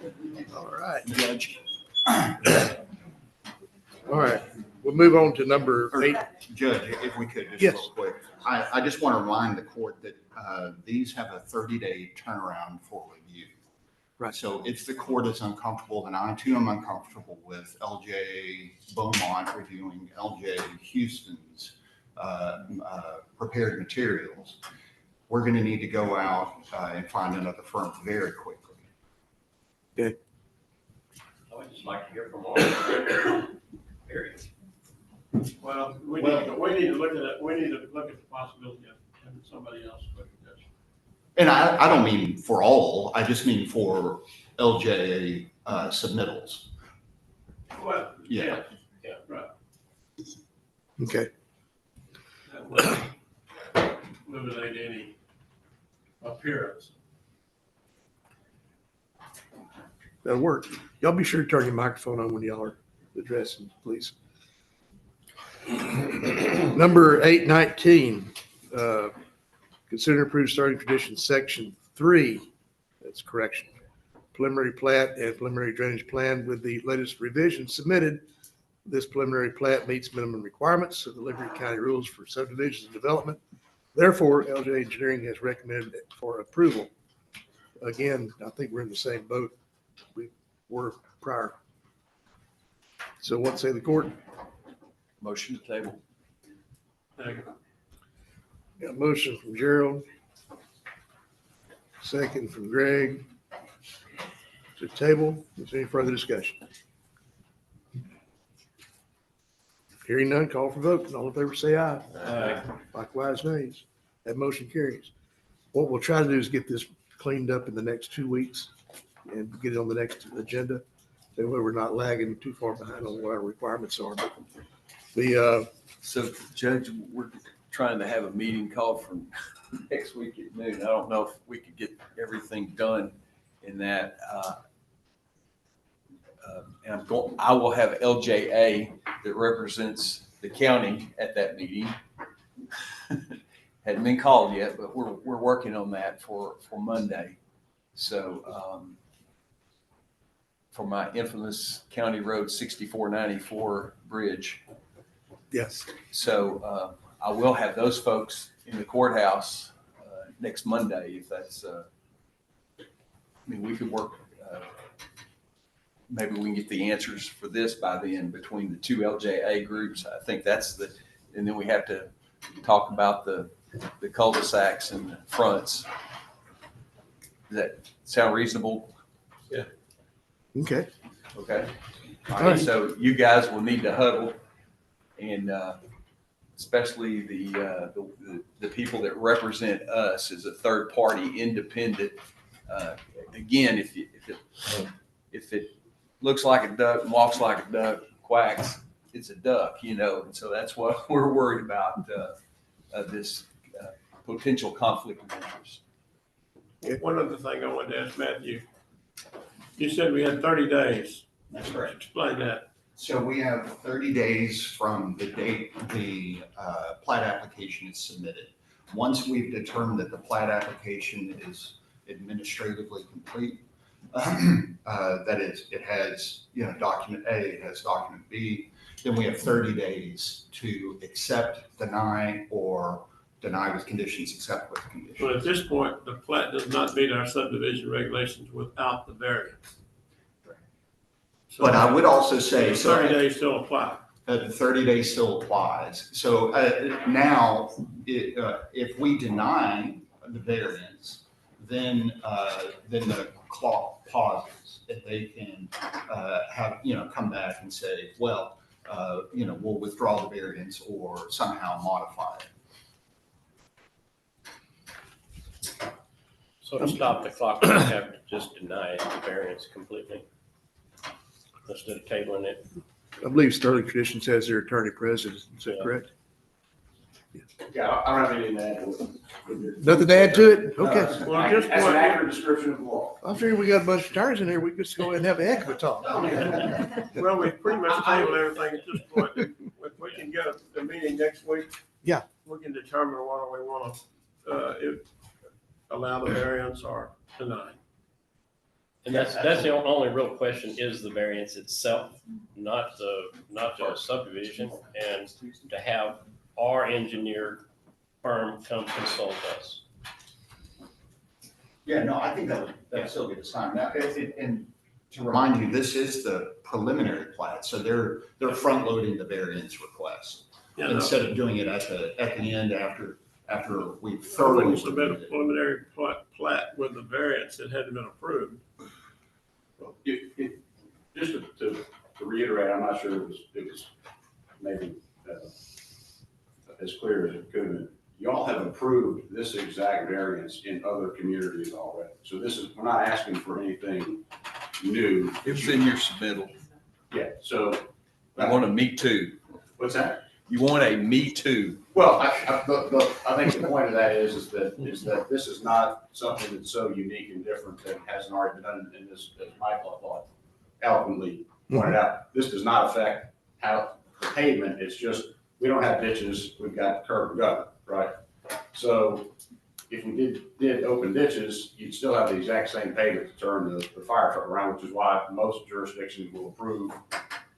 All right. Judge. All right. We'll move on to number 8. Judge, if we could, just Yes. real quick. I just want to remind the court that these have a 30-day turnaround for review. Right. So if the court is uncomfortable, then I too am uncomfortable with LJ Beaumont reviewing LJ Houston's prepared materials. We're going to need to go out and find another firm very quickly. Okay. I would just like to hear from all. Period. Well, we need to look at it. We need to look at the possibility of having somebody else look at this. And I don't mean for all, I just mean for LJ submittals. Well, Yeah. yeah, right. Okay. That would eliminate any appearance. That'll work. Y'all be sure to turn your microphone on when y'all are addressing, please. Number 819, consider approved starting conditions, section 3. That's correction. Preliminary plat and preliminary drainage plan with the latest revision submitted. This preliminary plat meets minimum requirements of the Liberty County rules for subdivisions and development. Therefore, LJ Engineering has recommended it for approval. Again, I think we're in the same boat we were prior. So what say the court? Motion to table. Got a motion from Gerald. Second from Greg. To table. Is there any further discussion? Hearing none, call for vote. All in favor say aye. Aye. Likewise, nays. That motion carries. What we'll try to do is get this cleaned up in the next 2 weeks and get it on the next agenda. That way we're not lagging too far behind on what our requirements are. So Judge, we're trying to have a meeting called for next week at noon. I don't know if we could get everything done in that. And I will have LJA that represents the county at that meeting. Hadn't been called yet, but we're working on that for Monday. So for my infamous County Road 6494 bridge. Yes. So I will have those folks in the courthouse next Monday if that's, we could work, maybe we can get the answers for this by then between the 2 LJA groups. I think that's and then we have to talk about the cul-de-sacs and the fronts. Does that sound reasonable? Yeah. Okay. Okay. All right. So you guys will need to huddle, and especially the people that represent us as a third party, independent. Again, if it looks like a duck and walks like a duck, quacks, it's a duck, and so that's what we're worried about, this potential conflict of interest. One other thing I wanted to ask Matthew. You said we had 30 days. That's correct. Explain that. So we have 30 days from the date the plat application is submitted. Once we've determined that the plat application is administratively complete, that is, it has, document A, it has document B, then we have 30 days to accept, deny, or deny with conditions, accept with conditions. But at this point, the plat does not meet our subdivision regulations without the variance. So But I would also say, so 30 days still apply. the 30 days still applies. So now, if we deny the variance, then the clock pauses, and they can have, come back and say, well, we'll withdraw the variance or somehow modify it. So to stop the clock, we have to just deny the variance completely instead of tabling it. I believe Sterling Traditions has their attorney present. Is that correct? Yeah, I don't have anything to add to it. Nothing to add to it? Okay. Well, at this That's an point, accurate description of the law. I'm sure we got a bunch of attorneys in here. We could just go ahead and have a heck of a talk. well, we pretty much tabled everything at this point. If we can get a meeting next week. Yeah. We can determine whether we want to, allow the variance or deny. And that's the only real question is the variance itself, not the subdivision, and to have our engineer firm come consult us. Yeah, no, I think that still get signed. Now, and to remind you, this is the preliminary plat, so they're front loading the variance request Yeah, no. instead of doing it at the end after we've I thoroughly. wouldn't submit a preliminary plat with the variance that hadn't been approved. Just to reiterate, I'm not sure it was maybe as clear as it could have been. Y'all have approved this exact variance in other communities already. So we're not asking for anything new. It was in your submittal. Yeah, so. You want a me too. What's that? You want a me too. Well, I think the point of that is that this is not something that's so unique and different that hasn't already been done in this, as Michael thought eloquently pointed out. This does not affect how the pavement, it's just, we don't have ditches, we've got curb and gutter, right? So if we did open ditches, you'd still have the exact same pavement to turn the fire truck around, which is why most jurisdictions will approve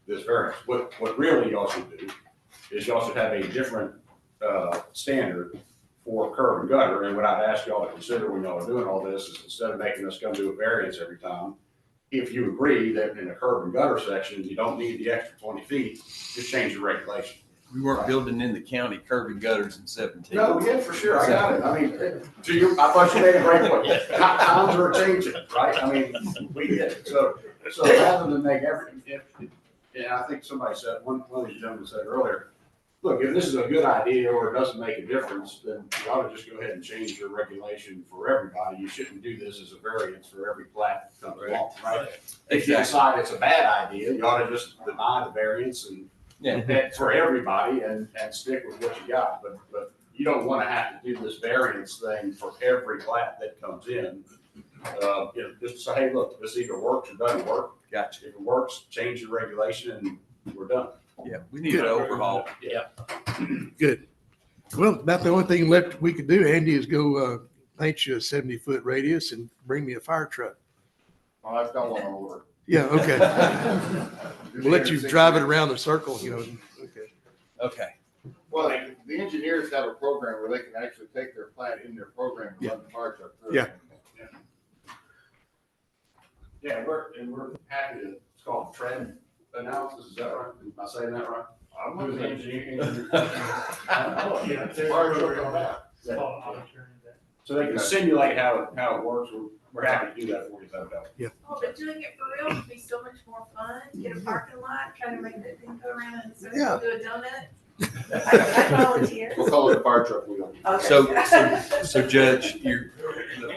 this variance. What really y'all should do is y'all should have a different standard for curb and gutter. And what I'd ask y'all to consider when y'all are doing all this is instead of making us come do a variance every time, if you agree that in a curb and gutter section, you don't need the extra 20 feet, just change the regulation. We weren't building in the county curb and gutters in 17. No, yeah, for sure. I got it. I mean, I thought you made a great point. Times are changing, right? I mean, we did. So rather than make everything, and I think somebody said, one of the gentlemen said earlier, look, if this is a good idea or it doesn't make a difference, then you ought to just go ahead and change your regulation for everybody. You shouldn't do this as a variance for every plat that comes along, right? If you decide it's a bad idea, you ought to just deny the variance and for everybody and stick with what you got. But you don't want to have to do this variance thing for every plat that comes in. Just say, hey, look, this either works or doesn't work. Gotcha. If it works, change your regulation and we're done. Yeah, we need an overhaul. Yeah. Good. Well, about the only thing left we could do, Andy, is go paint you a 70-foot radius and bring me a fire truck. Well, I've got one on order. Yeah, okay. We'll let you drive it around the circle, Okay. Okay. Well, the engineers have a program where they can actually take their plat in their program and run the fire truck through. Yeah. Yeah, we're happy to, it's called trend analysis, is that right? Am I saying that right? I'm Who's with the you. engineer? Fire truck on that. So they can simulate how it works. We're happy to do that for you, no doubt. Oh, but doing it for real would be so much more fun. Get a parking lot, try to make that thing go around and so Yeah. do a donut. I volunteer. We'll call it a fire truck wheel. Okay. So Judge, the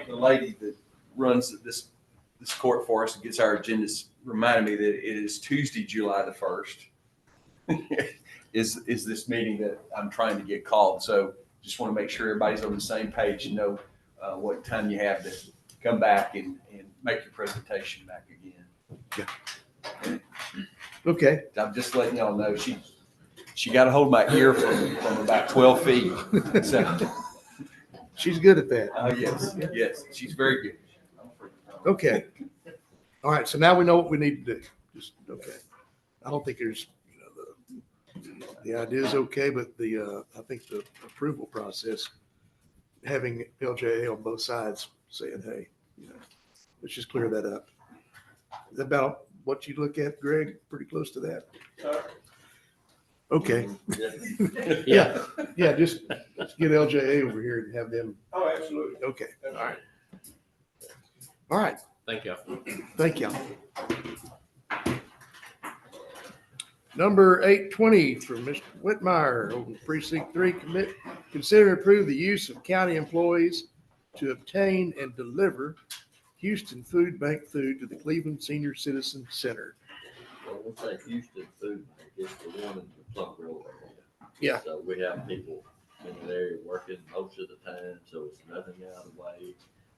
lady that runs this court for us and gets our agendas reminded me that it is Tuesday, July the 1st. is this meeting that I'm trying to get called. So just want to make sure everybody's on the same page and know what time you have to come back and make your presentation back again. Yeah. Okay. I'm just letting y'all know, she got a hold of my ear from about 12 feet. So, She's good at that. yes, she's very good. Okay. All right, so now we know what we need to do. Just, okay. I don't think there's, the idea is okay, but I think the approval process, having LJA on both sides saying, hey, let's just clear that up. Is that about what you look at, Greg? Pretty close to that? Okay. Yeah, just let's get LJA over here and have them. Oh, absolutely. Okay, all right. All right. Thank you. Thank you. Number 820 from Mr. Whitmire, over Precinct 3, consider and approve the use of county employees to obtain and deliver Houston Food Bank food to the Cleveland Senior Citizen Center. Well, we'll say Houston Food Bank, it's the one in the Plum Grove area. Yeah. So we have people in the area working most of the time, so it's nothing out of the way.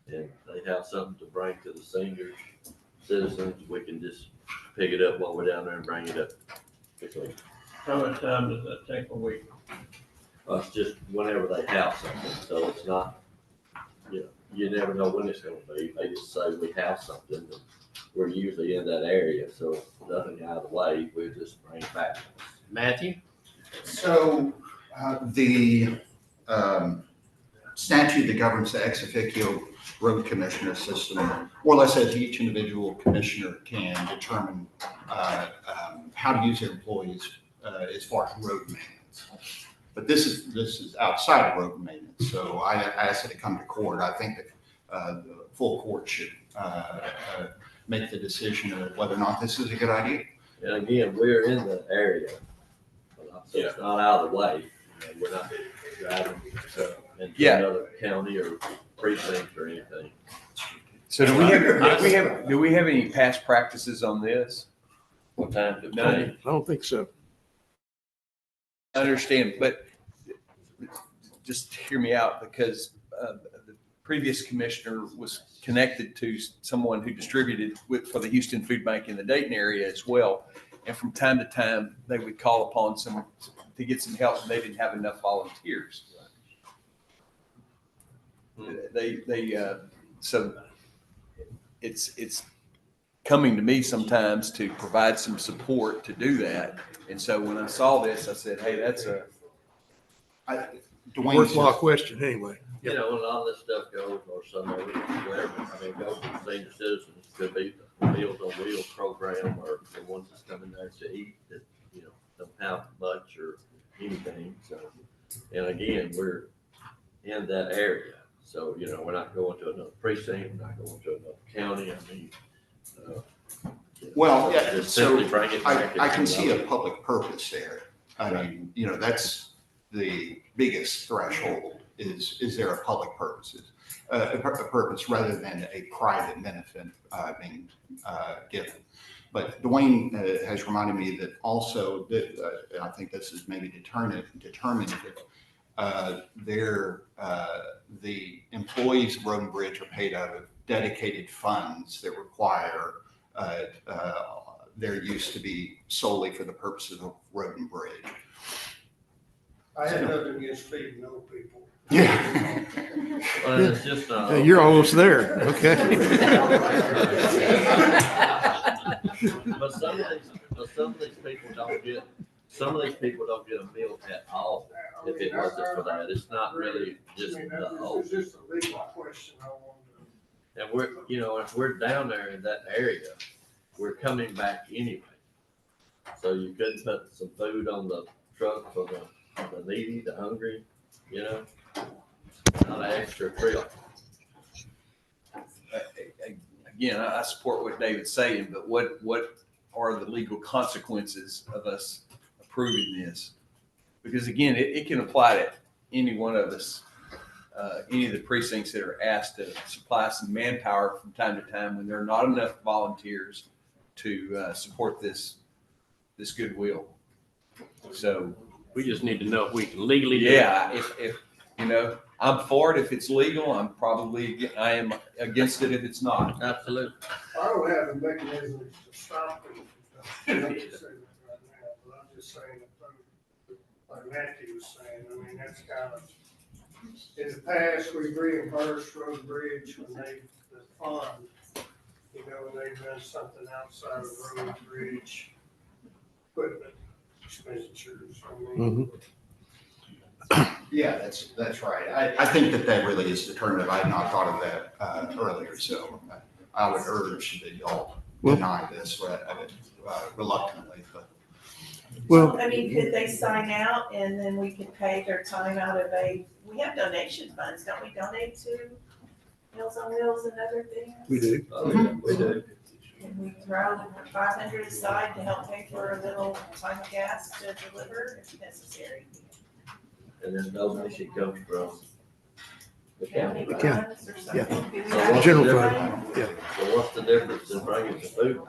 And they have something to bring to the senior citizens, we can just pick it up while we're down there and bring it up quickly. How much time does that take a week? It's just whenever they have something, so it's not, you never know when it's gonna be. They just say we have something, and we're usually in that area, so nothing out of the way, we just bring it back. Matthew? So the statute that governs the ex officio road commissioner system, more or less says each individual commissioner can determine how to use their employees as far as road maintenance. But this is outside of road maintenance. So I asked it to come to court. I think that the full court should make the decision of whether or not this is a good idea. And again, we're in the area, so it's not out of the way. We're not driving into another county or precinct or anything. So do we have any past practices on this? What time to No. pay? I don't think so. I understand, but just hear me out, because the previous commissioner was connected to someone who distributed for the Houston Food Bank in the Dayton area as well. And from time to time, they would call upon someone to get some help, and they didn't have enough volunteers. So it's coming to me sometimes to provide some support to do that. And so when I saw this, I said, hey, that's worthwhile question anyway. You know, a lot of this stuff goes, or some of it, whatever, I mean, goes to the senior citizens, could be the Meals on Wheels program, or the ones that's coming there to eat that, don't have much or anything, so. And again, we're in that area, so, we're not going to another precinct, we're not going to another county, I mean, Well, yeah, just so simply bring it back. I can see a public purpose there. I mean, that's the biggest threshold is there a public purpose? A purpose rather than a private benefit being given. But Dwayne has reminded me that also that I think this is maybe determined that the employees of Road and Bridge are paid out of dedicated funds that require their use to be solely for the purposes of Road and Bridge. I had nothing against feeding old people. Yeah. Well, it's just, You're almost there, okay? But some of these people don't get a meal at all if it wasn't for that. It's not really just the whole. It's just a legal question I wanted to. And we're, if we're down there in that area, we're coming back anyway. So you couldn't put some food on the truck for the needy, the hungry, not an extra trip. Again, I support what David's saying, but what are the legal consequences of us approving this? Because again, it can apply to any one of us, any of the precincts that are asked to supply some manpower from time to time when there are not enough volunteers to support this goodwill. So we just need to know if we can legally do it. Yeah, if I'm for it if it's legal. I am against it if it's not. Absolutely. I don't have a mechanism to stop people from I'm not saying that right now, but I'm just saying, like Matthew was saying, I mean, that's kind of, in the past, we've reimbursed Road and Bridge when the fund, when they've done something outside of Road and Bridge equipment expenditures, I mean. Yeah, that's right. I think that really is determinative. I had not thought of that earlier, so I would urge that y'all deny this reluctantly, but. Well, I mean, could they sign out and then we could pay their time out of we have donation funds, don't we donate to Meals on Wheels and other things? we do. Oh, yeah, we do. And we throw 500 aside to help pay for a little time of gas to deliver if necessary. And then donation comes from the county. County The county, funds or yeah. something. Do we So have what's General the fund, difference? yeah. So what's the difference in bringing the food?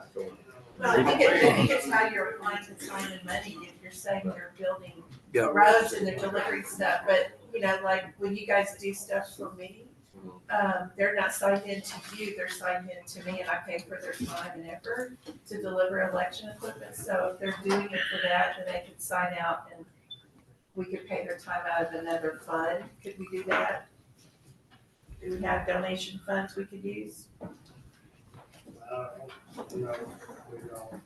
Well, I think it's how you're applying to time and money, if you're saying you're building Yeah. roads and they're delivering stuff, but, like, when you guys do stuff for me, they're not signed in to you, they're signed in to me, and I pay for their time and effort to deliver election equipment, so if they're doing it for that, then they could sign out and we could pay their time out of another fund, could we do that? Do we have donation funds we could use? No, we don't.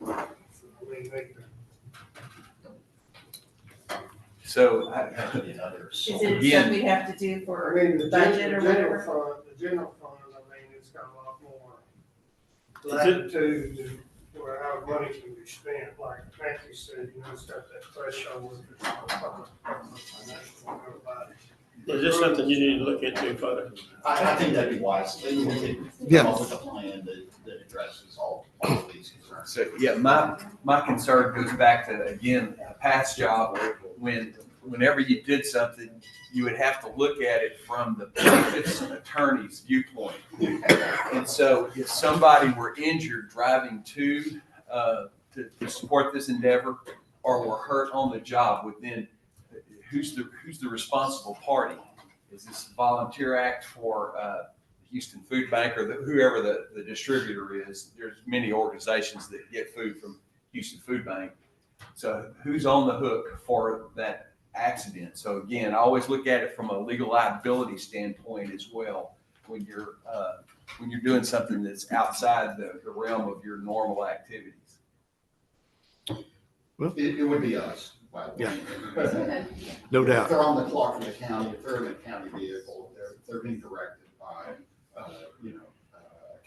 I mean, So, Is it something we have to do I for mean, the budget or whatever? general fund, I mean, it's got a lot more Is it- latitude to where our money can be spent, like Matthew said, it's got that threshold. If it's not public, everybody. Is this something you need to look into further? I think that'd be wise. Maybe we could Yeah. come up with a plan that addresses all of these concerns. So, yeah, my concern goes back to, again, a past job, whenever you did something, you would have to look at it from the plaintiff's attorney's viewpoint. And so if somebody were injured driving to support this endeavor, or were hurt on the job, within, who's the responsible party? Is this a volunteer act for Houston Food Bank or whoever the distributor is? There's many organizations that get food from Houston Food Bank. So who's on the hook for that accident? So again, I always look at it from a legal liability standpoint as well. When you're doing something that's outside the realm of your normal activities. It would be us. Yeah. No doubt. If they're on the clock in the county, if they're in a county vehicle, they're being directed by, a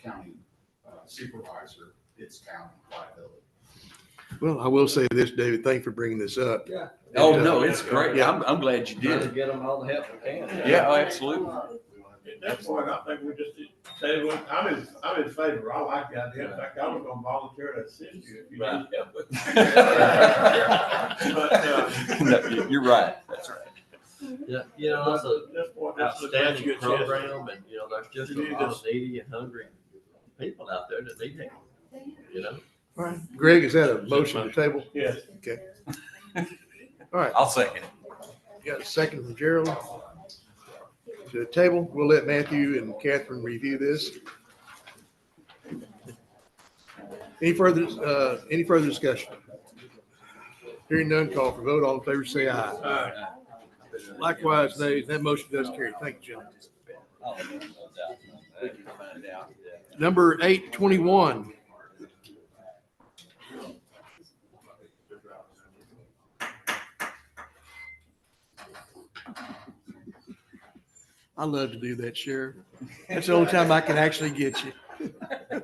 county supervisor, it's county liability. Well, I will say this, David, thank you for bringing this up. Yeah. Oh, no, it's great. Yeah. I'm glad you Trying to did. get them all the help we can. Yeah, absolutely. At that point, I think we just say, well, I'm in favor. I like the idea. In fact, I was gonna volunteer to assist you if you need Right. help. No, you're right. That's right. Yeah, that's a This point, this is a outstanding good program, and, there's just You a need lot to- of needy and hungry people out there that need help, All right. Greg, is that a motion to table? Yes. Okay. All right. I'll second it. Got a second from Gerald to the table. We'll let Matthew and Catherine review this. Any further discussion? Hearing none, call for vote. All in favor, say aye. Aye. Likewise, nays. That motion does carry. Thank you, gentlemen. Number 821. I love to do that, Sheriff. That's the only time I can actually get you. I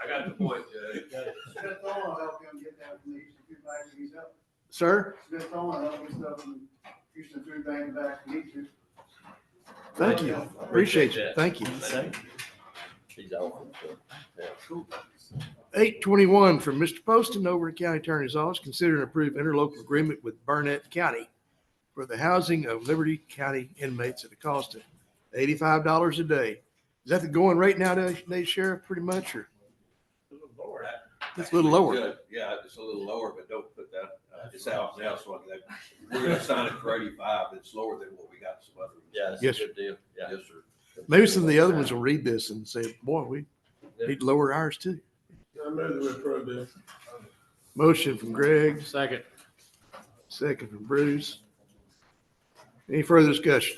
got the point, Judge. Smith Owen will help him get that from the Houston Food Bank if he's up. Sir, Smith Owen will help him stuff from Houston Food Bank back if he needs to. thank you. Appreciate you. Thank you. She's awesome, so, yeah. 821 from Mr. Poston over at County Attorney's Office, consider and approve interlocal agreement with Burnett County for the housing of Liberty County inmates at a cost of $85 a day. Is that the going rate nowadays, Sheriff, pretty much, or it's a little lower? Good. Yeah, it's a little lower, but don't put that, it's out now, so we're gonna sign it for 85, it's lower than what we got some other. Yeah, it's Yes, a good deal, yeah. Yes, sir. Maybe some of the other ones will read this and say, boy, we need to lower ours too. I move that we approve this. Motion from Greg, Second. second from Bruce. Any further discussion?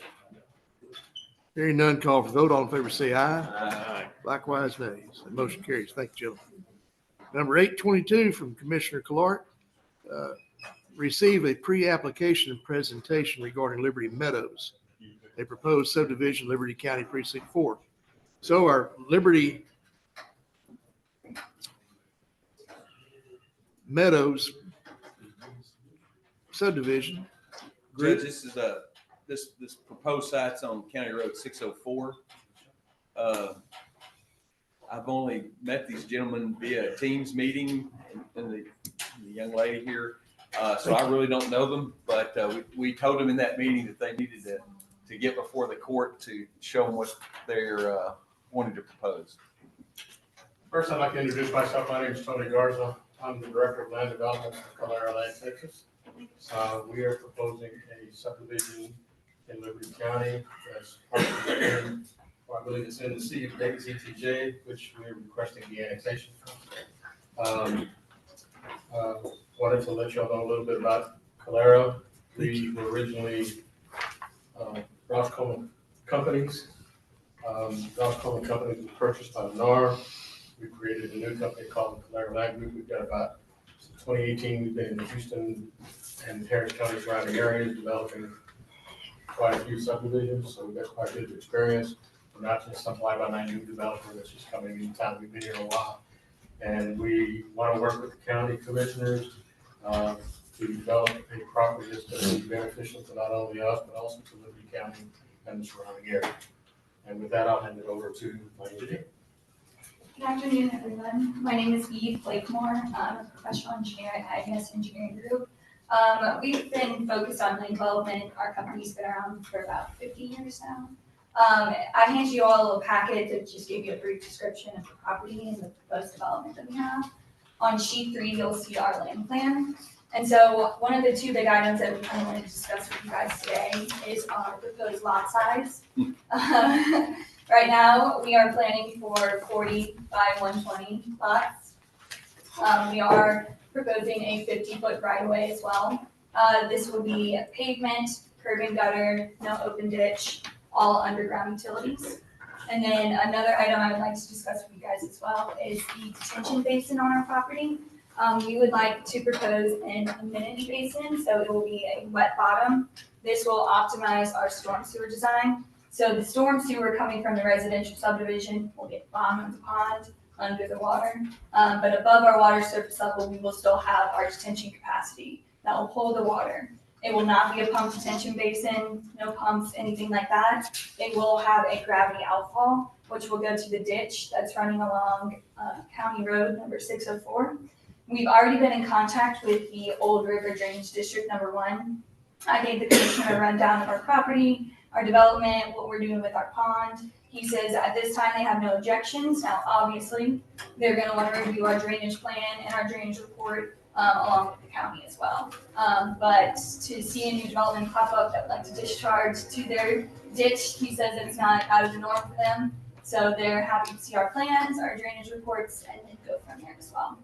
Hearing none, call for vote. All in favor, say aye. Aye. Likewise, nays. The motion carries. Thank you, gentlemen. Number 822 from Commissioner Clark. Receive a pre-application and presentation regarding Liberty Meadows, a proposed subdivision, Liberty County Precinct 4. So our Liberty Meadows subdivision. Judge, this is this proposed site's on County Road 604. I've only met these gentlemen via Teams meeting and the young lady here. So I really don't know them, but we told them in that meeting that they needed to get before the court to show them what they're wanting to propose. First, I'd like to introduce myself. My name is Tony Garza. I'm the Director of Land Development for Calera Land, Texas. We are proposing a subdivision in Liberty County that's part of the, I believe it's in the city of Dayton CTJ, which we're requesting the annexation from. Wanted to let y'all know a little bit about Calera. We were originally Ross Coleman Companies. Ross Coleman Companies was purchased by NAR. We created a new company called the Calera Land Group. We've got about, since 2018, we've been in the Houston and Harris County surrounding areas developing quite a few subdivisions. So we've got quite a bit of experience. We're not just some fly-by-night new developer that's just coming in town. We've been here a while. And we want to work with the county commissioners to develop a property that's going to be beneficial to not only us, but also to Liberty County and the surrounding area. And with that, I'll hand it over to my engineer. Good afternoon, everyone. My name is Eve Blakemore. I'm a professional engineer at IBS Engineering Group. We've been focused on land development. Our company's been around for about 50 years now. I handed you all a little packet that just gave you a brief description of the property and the proposed development that we have. On sheet 3, you'll see our land plan. And so one of the two big items that we kind of wanted to discuss with you guys today is our proposed lot size. Right now, we are planning for 40 by 120 lots. We are proposing a 50-foot right-of-way as well. This will be pavement, curb and gutter, no open ditch, all underground utilities. And then another item I would like to discuss with you guys as well is the detention basin on our property. We would like to propose an amenity basin, so it will be a wet bottom. This will optimize our storm sewer design. So the storm sewer coming from the residential subdivision will get bottom of the pond under the water. But above our water surface level, we will still have our detention capacity that will hold the water. It will not be a pump detention basin, no pumps, anything like that. It will have a gravity outfall, which will go to the ditch that's running along County Road number 604. We've already been in contact with the Old River Drainage District number 1. I gave the commissioner a rundown of our property, our development, what we're doing with our pond. He says at this time they have no objections. Now, obviously, they're going to want to review our drainage plan and our drainage report along with the county as well. But to see a new development pop up that would like to discharge to their ditch, he says it's not out of the norm for them. So they're happy to see our plans, our drainage reports, and then go from there as well.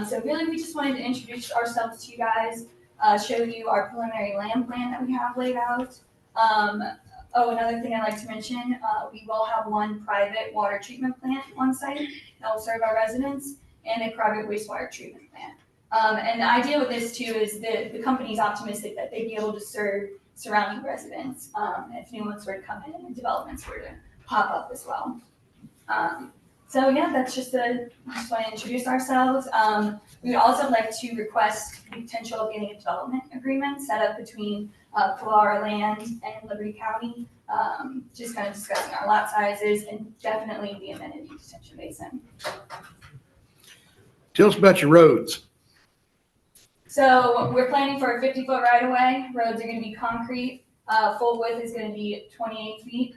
So really, we just wanted to introduce ourselves to you guys, show you our preliminary land plan that we have laid out. Another thing I'd like to mention, we will have one private water treatment plant on site that will serve our residents and a private wastewater treatment plant. And the idea with this too is that the company's optimistic that they'd be able to serve surrounding residents if new ones were to come in and developments were to pop up as well. So yeah, that's just I just want to introduce ourselves. We would also like to request the potential of getting a development agreement set up between Calera Land and Liberty County, just kind of discussing our lot sizes and definitely the amenity detention basin. Tell us about your roads. So we're planning for a 50-foot right-of-way. Roads are going to be concrete. Full width is going to be 28 feet.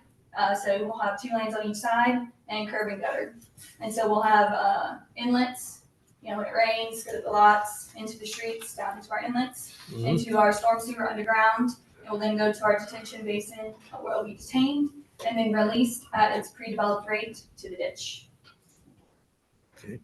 So we'll have 2 lanes on each side and curb and gutter. And so we'll have inlets, when it rains, go to the lots, into the streets, down into our inlets, into our storm sewer underground. It will then go to our detention basin where it will be detained and then released at its pre-developed rate to the ditch. Okay.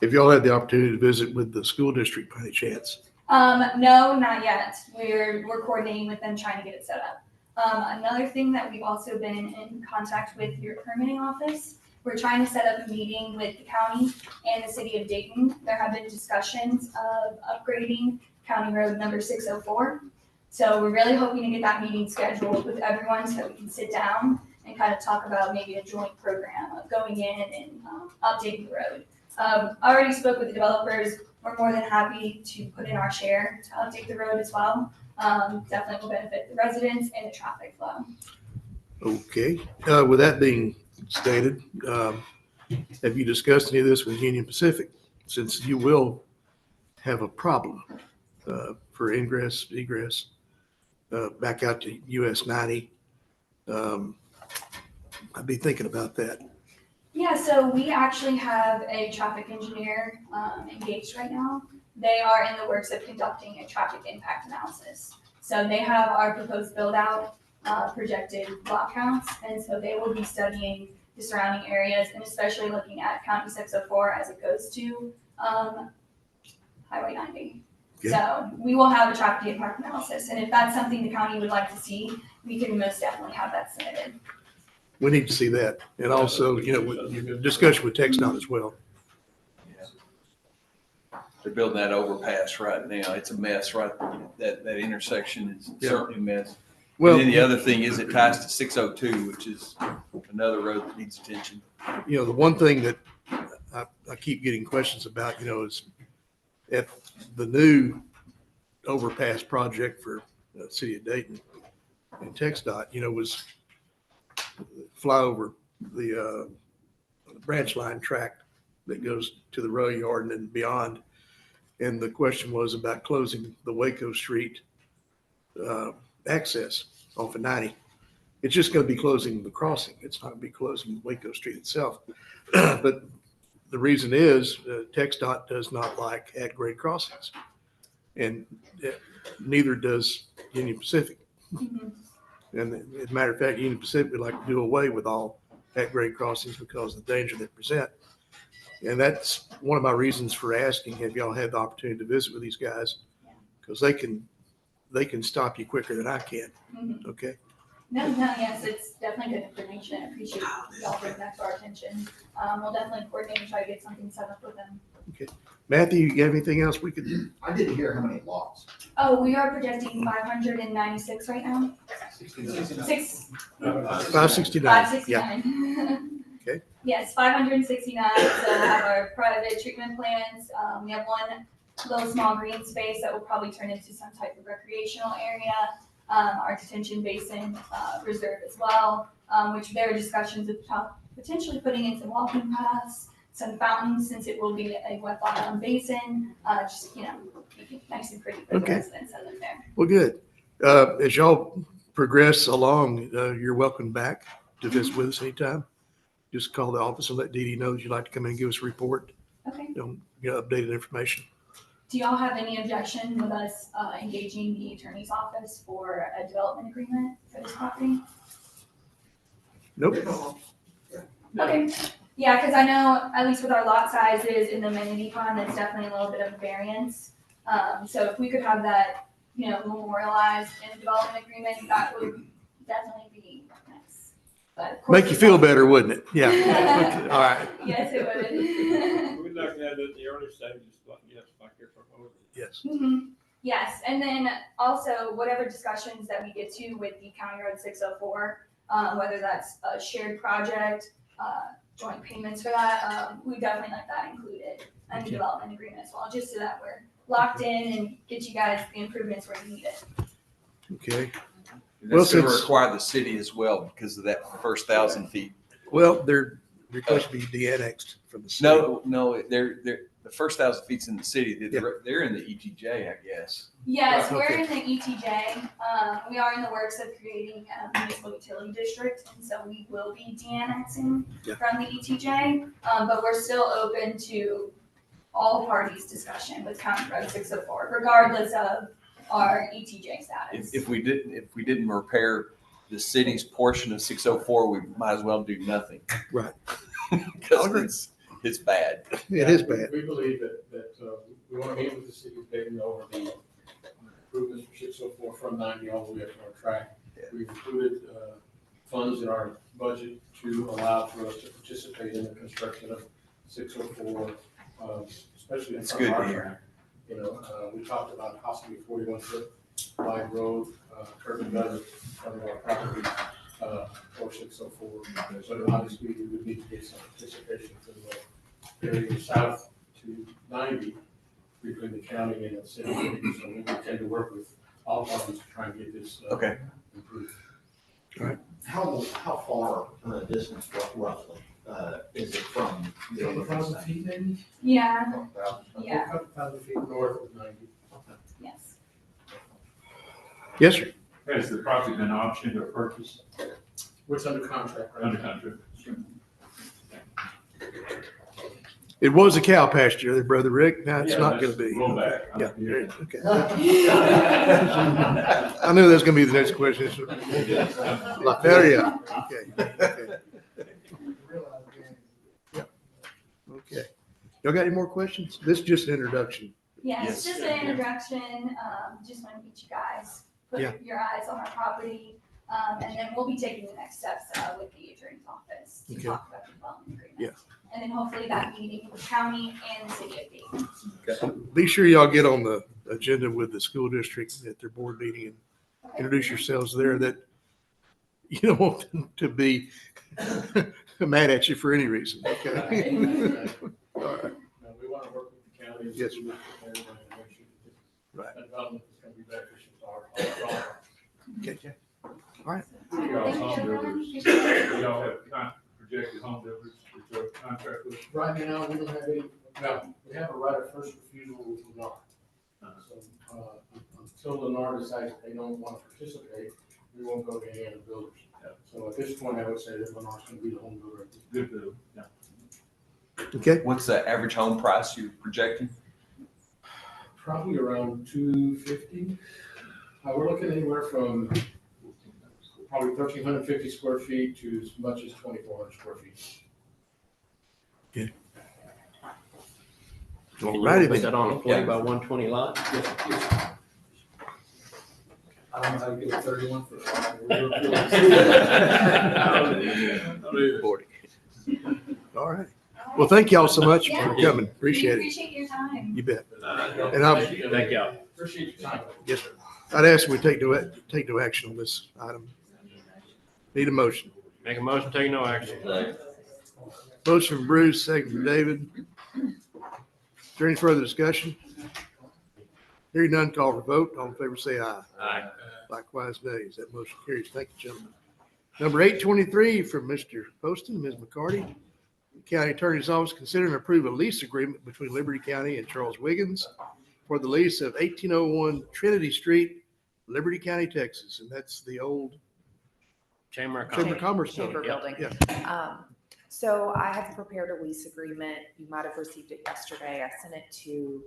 Have y'all had the opportunity to visit with the school district by any chance? No, not yet. We're coordinating with them, trying to get it set up. Another thing that we've also been in contact with your permitting office, we're trying to set up a meeting with the county and the city of Dayton. There have been discussions of upgrading County Road number 604. So we're really hoping to get that meeting scheduled with everyone so that we can sit down and kind of talk about maybe a joint program of going in and updating the road. I already spoke with the developers. We're more than happy to put in our share to update the road as well. Definitely will benefit the residents and the traffic flow. Okay, with that being stated, have you discussed any of this with Union Pacific? Since you will have a problem for ingress, egress, back out to US 90. I'd be thinking about that. Yeah, so we actually have a traffic engineer engaged right now. They are in the works of conducting a traffic impact analysis. So they have our proposed build out projected block counts, and so they will be studying the surrounding areas and especially looking at County 604 as it goes to Highway 90. Okay. So we will have a traffic impact analysis, and if that's something the county would like to see, we can most definitely have that submitted. We need to see that. And also, discussion with TxDOT as well. They're building that overpass right now. It's a mess, right? That intersection is certainly a mess. Well, And then the other thing is it ties to 602, which is another road that needs attention. The one thing that I keep getting questions about, is at the new overpass project for the city of Dayton and TxDOT, was fly over the branch line track that goes to the rail yard and then beyond. And the question was about closing the Waco Street access off of 90. It's just going to be closing the crossing. It's not going to be closing Waco Street itself. But the reason is TxDOT does not like at-grade crossings. And neither does Union Pacific. Mm-hmm. And as a matter of fact, Union Pacific would like to do away with all at-grade crossings because of the danger they present. And that's one of my reasons for asking, have y'all had the opportunity to visit with these guys? Because they can stop you quicker than I can. Mm-hmm. Okay? No, yes, it's definitely good information. I appreciate y'all bringing that to our attention. We'll definitely coordinate and try to get something set up with them. Okay. Matthew, you got anything else we could do? I didn't hear how many lots. Oh, we are projecting 596 right now. 569. 569. Okay. Yes, 569. So we'll have our private treatment plants. We have one little small green space that will probably turn into some type of recreational area. Our detention basin reserve as well, which there are discussions of potentially putting in some walking paths, some fountains, since it will be a wet bottom basin. Just make it nice and pretty for the residents that live there. Well, good. As y'all progress along, you're welcome back to visit with us anytime. Just call the office and let Dee Dee know that you'd like to come in and give us a report. Okay. Updated information. Do y'all have any objection with us engaging the attorney's office for a development agreement for this property? Nope. Okay, yeah, because I know, at least with our lot sizes in the amenity pond, that's definitely a little bit of a variance. So if we could have that, memorialized in a development agreement, that would definitely be nice. But of course, Make you feel better, wouldn't it? Yeah. All right. Yes, it would. We'd like to have it at the early stages, but yes, like your proposal. Yes. Mhm. Yes, and then also whatever discussions that we get to with the County Road 604, whether that's a shared project, joint payments for that, we definitely like that included in the development agreement as well, just so that we're locked in and get you guys the improvements where you need it. Okay. That's going to require the city as well because of that first 1,000 feet. Well, they're requested to be de-annexed from the city. No, they're the first 1,000 feet's in the city. They're in the ETJ, I guess. Yes, Right, we're okay. in the ETJ. We are in the works of creating a municipal utility district, and so we will be de-annexing from the ETJ. But we're still open to all parties' discussion with County Road 604, regardless of our ETJ status. If we didn't repair the city's portion of 604, we might as well do nothing. Right. Because It's bad. It is bad. We believe that we want to meet with the city of Dayton over the improvements for 604 from 90 all the way up to our track. We've included funds in our budget to allow for us to participate in the construction of 604, especially in It's front of good our to hear. track. You know, we talked about possibly 41-foot wide road, curb and gutter on our property, for 604. So obviously, we would need to get some participation from the area south to 90 between the county and the city. So we intend to work with all parties to try and get this Okay. improved. How far distance roughly is it from? the 1,000 feet maybe? Yeah, A yeah, couple thousand feet north of 90. yes. Yes, sir. Has the property been auctioned or purchased? What's under contract right Under now? contract. It was a cow pasture there, Brother Rick. Now it's Yeah, not that's gonna be. roll back. Yeah, okay. I knew that's gonna be the next question. La Feria. Okay. Okay. Y'all got any more questions? This is just an introduction. Yeah, it's Yes. just an introduction, just want to meet you guys, Yeah. put your eyes on our property. And then we'll be taking the next steps, with the attorney's office to Okay. talk about the development agreement. Yeah. And then hopefully that meeting with the county and the city of Dayton. Be sure y'all get on the agenda with the school district at their board meeting and introduce yourselves there, that you don't want them to be mad at you for any reason, okay? All right. No, we want to work with the county. and Yes. with everybody to make sure that Right. that development is going to be beneficial to our. Okay. All right. Y'all's home builders, y'all have projected home builders with your contract with? Right now, we don't have any, no, we have a right of first refusal with Lennar. So, until Lennar decides they don't want to participate, we won't go to any other builders. So at this point, I would say that Lennar's going to be the home builder. Good build, yeah. Okay. What's the average home price you're projecting? Probably around 250. We're looking anywhere from probably 1,350 square feet to as much as 2,400 square feet. All righty Put then. that on a 40 by 120 lot? I don't know how you get a 31 foot. 40. All right. Well, thank y'all so much for Yeah. coming. Appreciate it. Appreciate your time. You bet. And I'll, Thank y'all. Appreciate your time. yes, sir. I'd ask we take no action on this item. Need a motion. Make a motion, take no action. Motion from Bruce, second from David. Is there any further discussion? Hearing none, call for vote. All in favor, say aye. Aye. Likewise, nays. That motion carries. Thank you, gentlemen. Number 823 from Mr. Poston, Ms. McCarty. County Attorney's Office consider and approve a lease agreement between Liberty County and Charles Wiggins for the lease of 1801 Trinity Street, Liberty County, Texas. And that's the old Chamber of Chamber of Commerce. Commerce Chamber building. building. Yeah. So I have prepared a lease agreement. You might have received it yesterday. I sent it to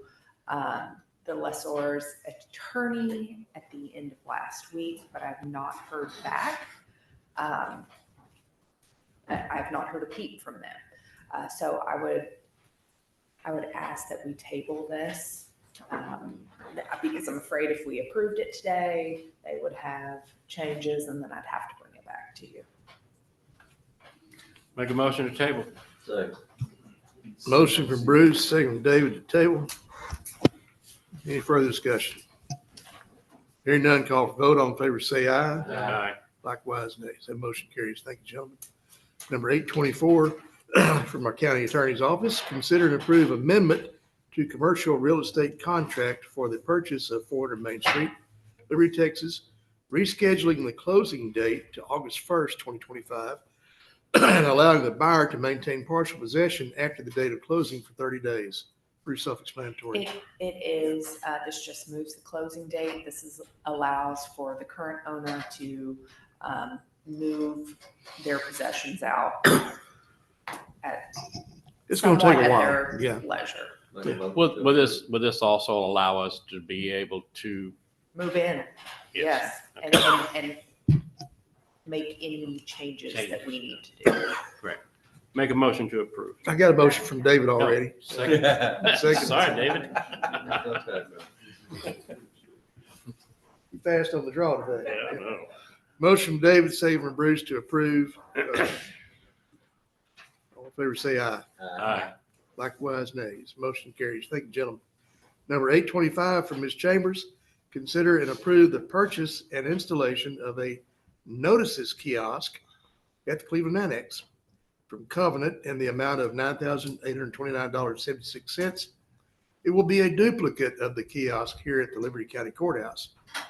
the lessor's attorney at the end of last week, but I've not heard back. I have not heard a peep from them. So I would ask that we table this because I'm afraid if we approved it today, they would have changes and then I'd have to bring it back to you. Make a motion to table. Motion from Bruce, second from David to table. Any further discussion? Hearing none, call for vote. All in favor, say aye. Aye. Likewise, nays. That motion carries. Thank you, gentlemen. Number 824 from our county attorney's office, consider and approve amendment to commercial real estate contract for the purchase of 400 Main Street, Liberty, Texas, rescheduling the closing date to August 1st, 2025, and allowing the buyer to maintain partial possession after the date of closing for 30 days. Pretty self-explanatory. It is, this just moves the closing date. This allows for the current owner to move their possessions out at It's going to take somewhat a at while. their Yeah. leisure. Will this also allow us to be able to? Move in, yes, and make any changes that we need to do. Correct. Make a motion to approve. I got a motion from David already. Second. Second. Sorry, David. You fast on the draw today. Yeah, I know. Motion from David, second from Bruce to approve. All in favor, say aye. Aye. Likewise, nays. Motion carries. Thank you, gentlemen. Number 825 from Ms. Chambers, consider and approve the purchase and installation of a notices kiosk at the Cleveland Annex from Covenant in the amount of $9,829.76. It will be a duplicate of the kiosk here at the Liberty County Courthouse. The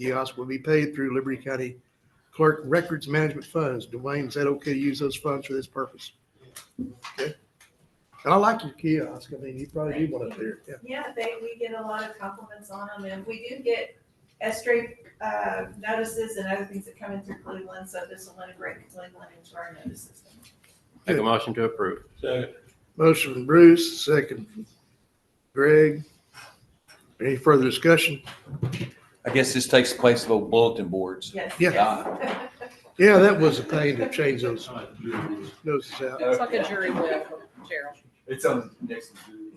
kiosk will be paid through Liberty County Clerk Records Management Funds. Dwayne, is that okay to use those funds for this purpose? Okay. And I like your kiosk. I mean, you probably need one up there. Yeah. Yeah, we get a lot of compliments on them, and we do get S-Straight notices and other things that come in through Cleveland, so this will integrate Cleveland into our notice system. Make a motion to approve. Second. Motion from Bruce, second from Greg. Any further discussion? I guess this takes the place of old bulletin boards. Yes. Yeah. Yeah, that was a pain to change those notices out. It's like a jury whip, Gerald. It's on next to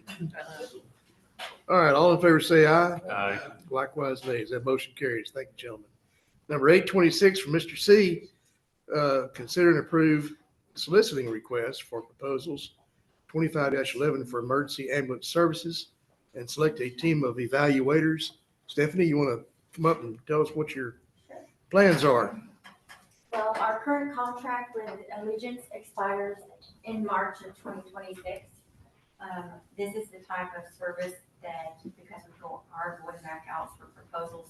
All right, all in favor, say aye. Aye. Likewise, nays. That motion carries. Thank you, gentlemen. Number 826 from Mr. C, consider and approve soliciting requests for proposals 25-11 for emergency ambulance services and select a team of evaluators. Stephanie, you want to come up and tell us what your plans are? Well, our current contract with Allegiance expires in March of 2026. This is the type of service that, because we are going back out for proposals,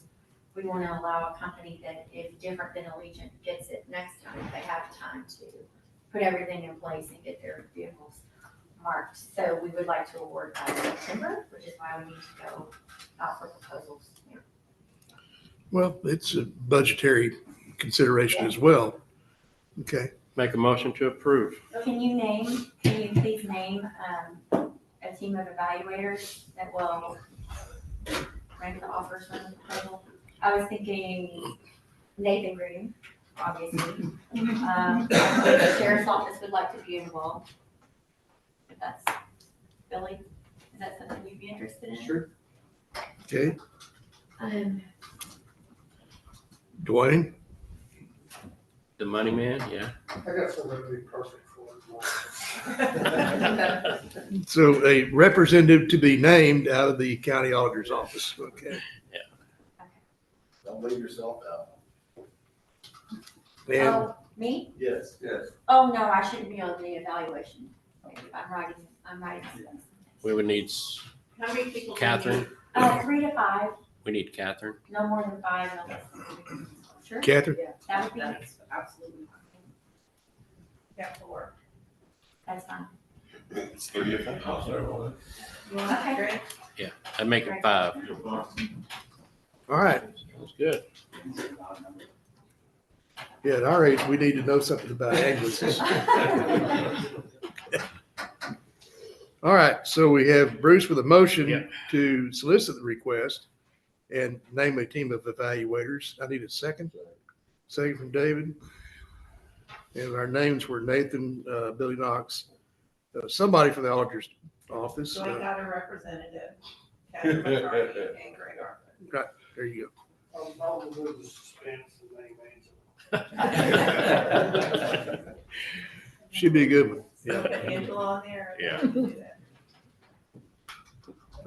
we want to allow a company that is different than Allegiant gets it next time. They have time to put everything in place and get their vehicles marked. So we would like to award by September, which is why we need to go out for proposals. Well, it's a budgetary consideration as well. Okay. Make a motion to approve. Can you please name a team of evaluators that will rank the offers from the proposal? I was thinking Nathan Green, obviously. The sheriff's office would like to be involved. If that's, Billy, is that something you'd be interested in? Sure. Okay. Dwayne? The money man, yeah. I got something that'd be perfect for it. So a representative to be named out of the county auditor's office. Okay. Don't leave yourself out. And Oh, me? Yes. Yes. Oh, no, I shouldn't be on the evaluation. I'm writing. We would need How many people? do you Catherine. need? 3 to 5, We need Catherine. no more than 5, no less than 3. Sure. Catherine? That would be, Absolutely. Yeah, 4. that's fine. It's 3 to 5. Okay. Great. Yeah, I'd make it 5. all right. That's good. Yeah, at our age, we need to know something about ambulances. All right, so we have Bruce with a motion to solicit the request and name a team of evaluators. I need a second. Second from David. And our names were Nathan, Billy Knox, somebody from the auditor's office. So I got a representative, Catherine McCarthy and Greg Arthur. Right, there you go. I'll remove the suspense and name names. Should be a good one. So Yeah. put Angela on there. Yeah. and do that.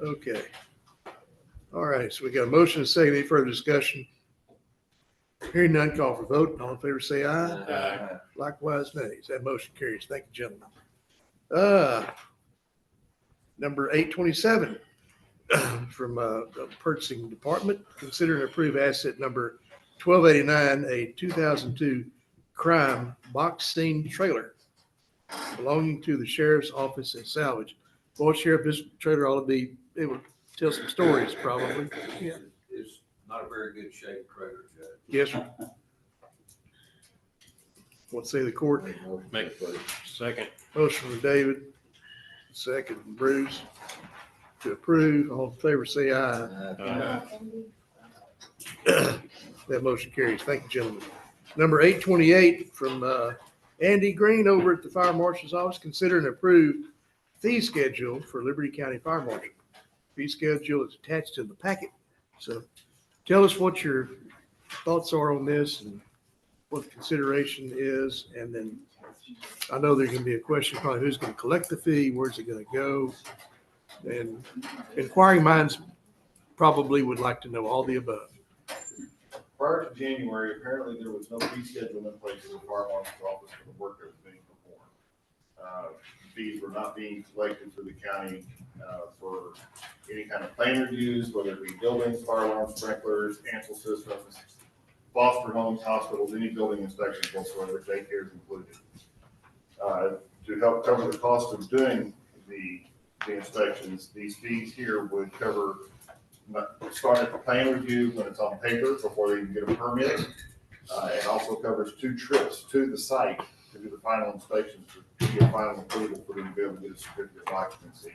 Okay. All right, so we got a motion and a second. Any further discussion? Hearing none, call for vote. All in favor, say aye. Aye. Likewise, nays. That motion carries. Thank you, gentlemen. Number 827 from the Purchasing Department. Consider and approve asset number 1289, a 2002 crime box scene trailer belonging to the sheriff's office and salvage. Boy, Sheriff, this trailer ought to be able to tell some stories, probably. Yeah. It's not a very good shape trailer, Judge. Yes, sir. What say the court? Make second. Motion from David, second from Bruce to approve. All in favor, say aye. That motion carries. Thank you, gentlemen. Number 828 from Andy Green over at the Fire Marshal's Office, consider and approve fee schedule for Liberty County Fire Marshal. Fee schedule is attached to the packet. So tell us what your thoughts are on this and what the consideration is. And then I know there's gonna be a question, probably who's gonna collect the fee, where's it gonna go? And inquiring minds probably would like to know all the above. Prior to January, apparently there was no fee schedule in place in the fire marshal's office for the work that was being performed. Fees were not being collected through the county for any kind of plan reviews, whether it be buildings, fire alarms, sprinklers, ansel systems, foster homes, hospitals, any building inspections whatsoever, daycare is included. To help cover the cost of doing the inspections, these fees here would cover, start at the plan review when it's on paper before they even get a permit, and also covers 2 trips to the site to do the final inspections to get final approval for them to be able to get a certificate of occupancy.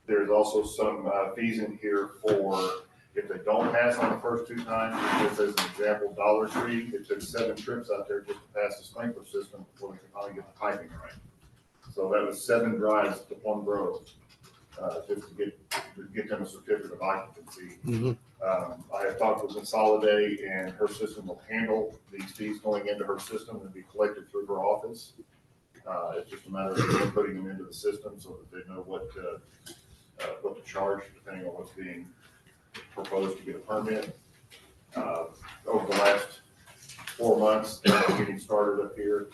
There's also some fees in here for if they don't pass on the first 2 times. Just as an example, Dollar Tree, it took 7 trips out there just to pass the sprinkler system before they could finally get the piping right. So that was 7 drives to Plum Grove, just to get them a certificate of occupancy. I have talked with Consolidated, and her system will handle these fees going into her system and be collected through her office. It's just a matter of them putting them into the system so that they know what to charge depending on what's being proposed to get a permit. Over the last 4 months, getting started up here,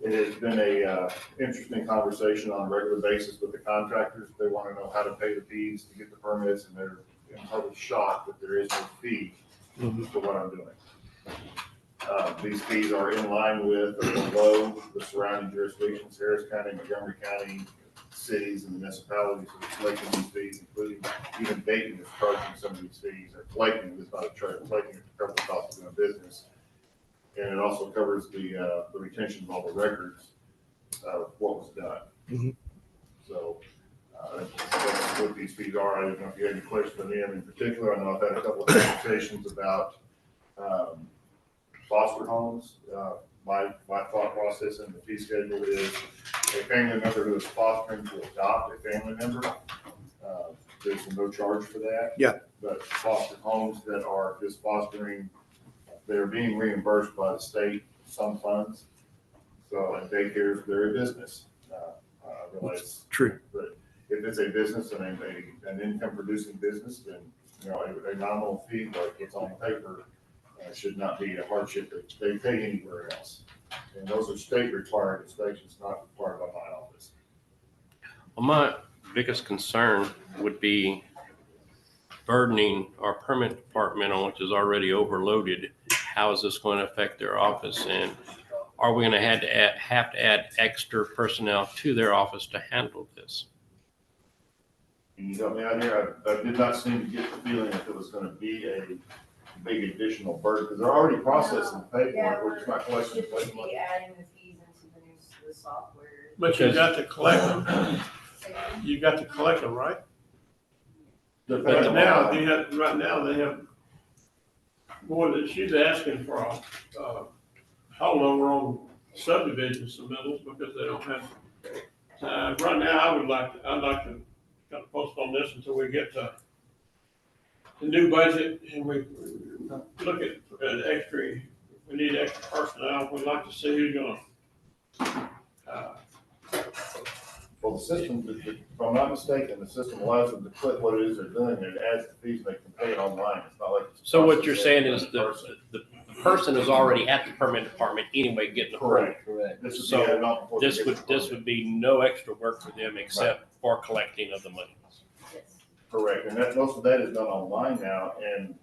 it has been a interesting conversation on a regular basis with the contractors. They want to know how to pay the fees to get the permits, and they're in total shock that there is no fee for what I'm doing. These fees are in line with or below the surrounding jurisdictions, Harris County, Montgomery County, cities and municipalities are collecting these fees, including even Dayton is charging some of these fees, or collecting, it's not a charge, collecting it to cover the cost of doing business. And it also covers the retention of all the records of what was done. So that's what these fees are. I don't know if you had any questions on them in particular. I know I've had a couple of conversations about foster homes. My thought process in the fee schedule is a family member who is fostering to adopt a family member. There's no charge for that. Yeah. But foster homes that are just fostering, they're being reimbursed by the state, some funds. So, and daycares, they're a business. I realize. True. But if it's a business and an income producing business, then, you know, a nominal fee like what's on paper should not be a hardship that they pay anywhere else. And those are state required inspections, not required by my office. Well, my biggest concern would be burdening our permit department, on which is already overloaded. How is this going to affect their office? And are we going to have to add extra personnel to their office to handle this? Can you help me out here? I did not seem to get the feeling that there was going to be a big additional burden, because they're already processing the paperwork. We're just not collecting the paperwork. Should be adding the fees into the software. But you got to collect them. You got to collect them, right? Right now, they have more than she's asking for, how long we're on subdivision submittals, because they don't have, right now, I'd like to kind of postpone this until we get to the new budget and we look at extra, we need extra personnel. We'd like to see who's gonna, well, the system, if I'm not mistaken, the system allows them to click what it is they're doing, and it adds the fees, and they can pay it online. It's not like. So what you're saying is the person is already at the permit department anyway, getting the permit. Correct. So this would be no extra work for them except for collecting of the money. Correct, and most of that is done online now, and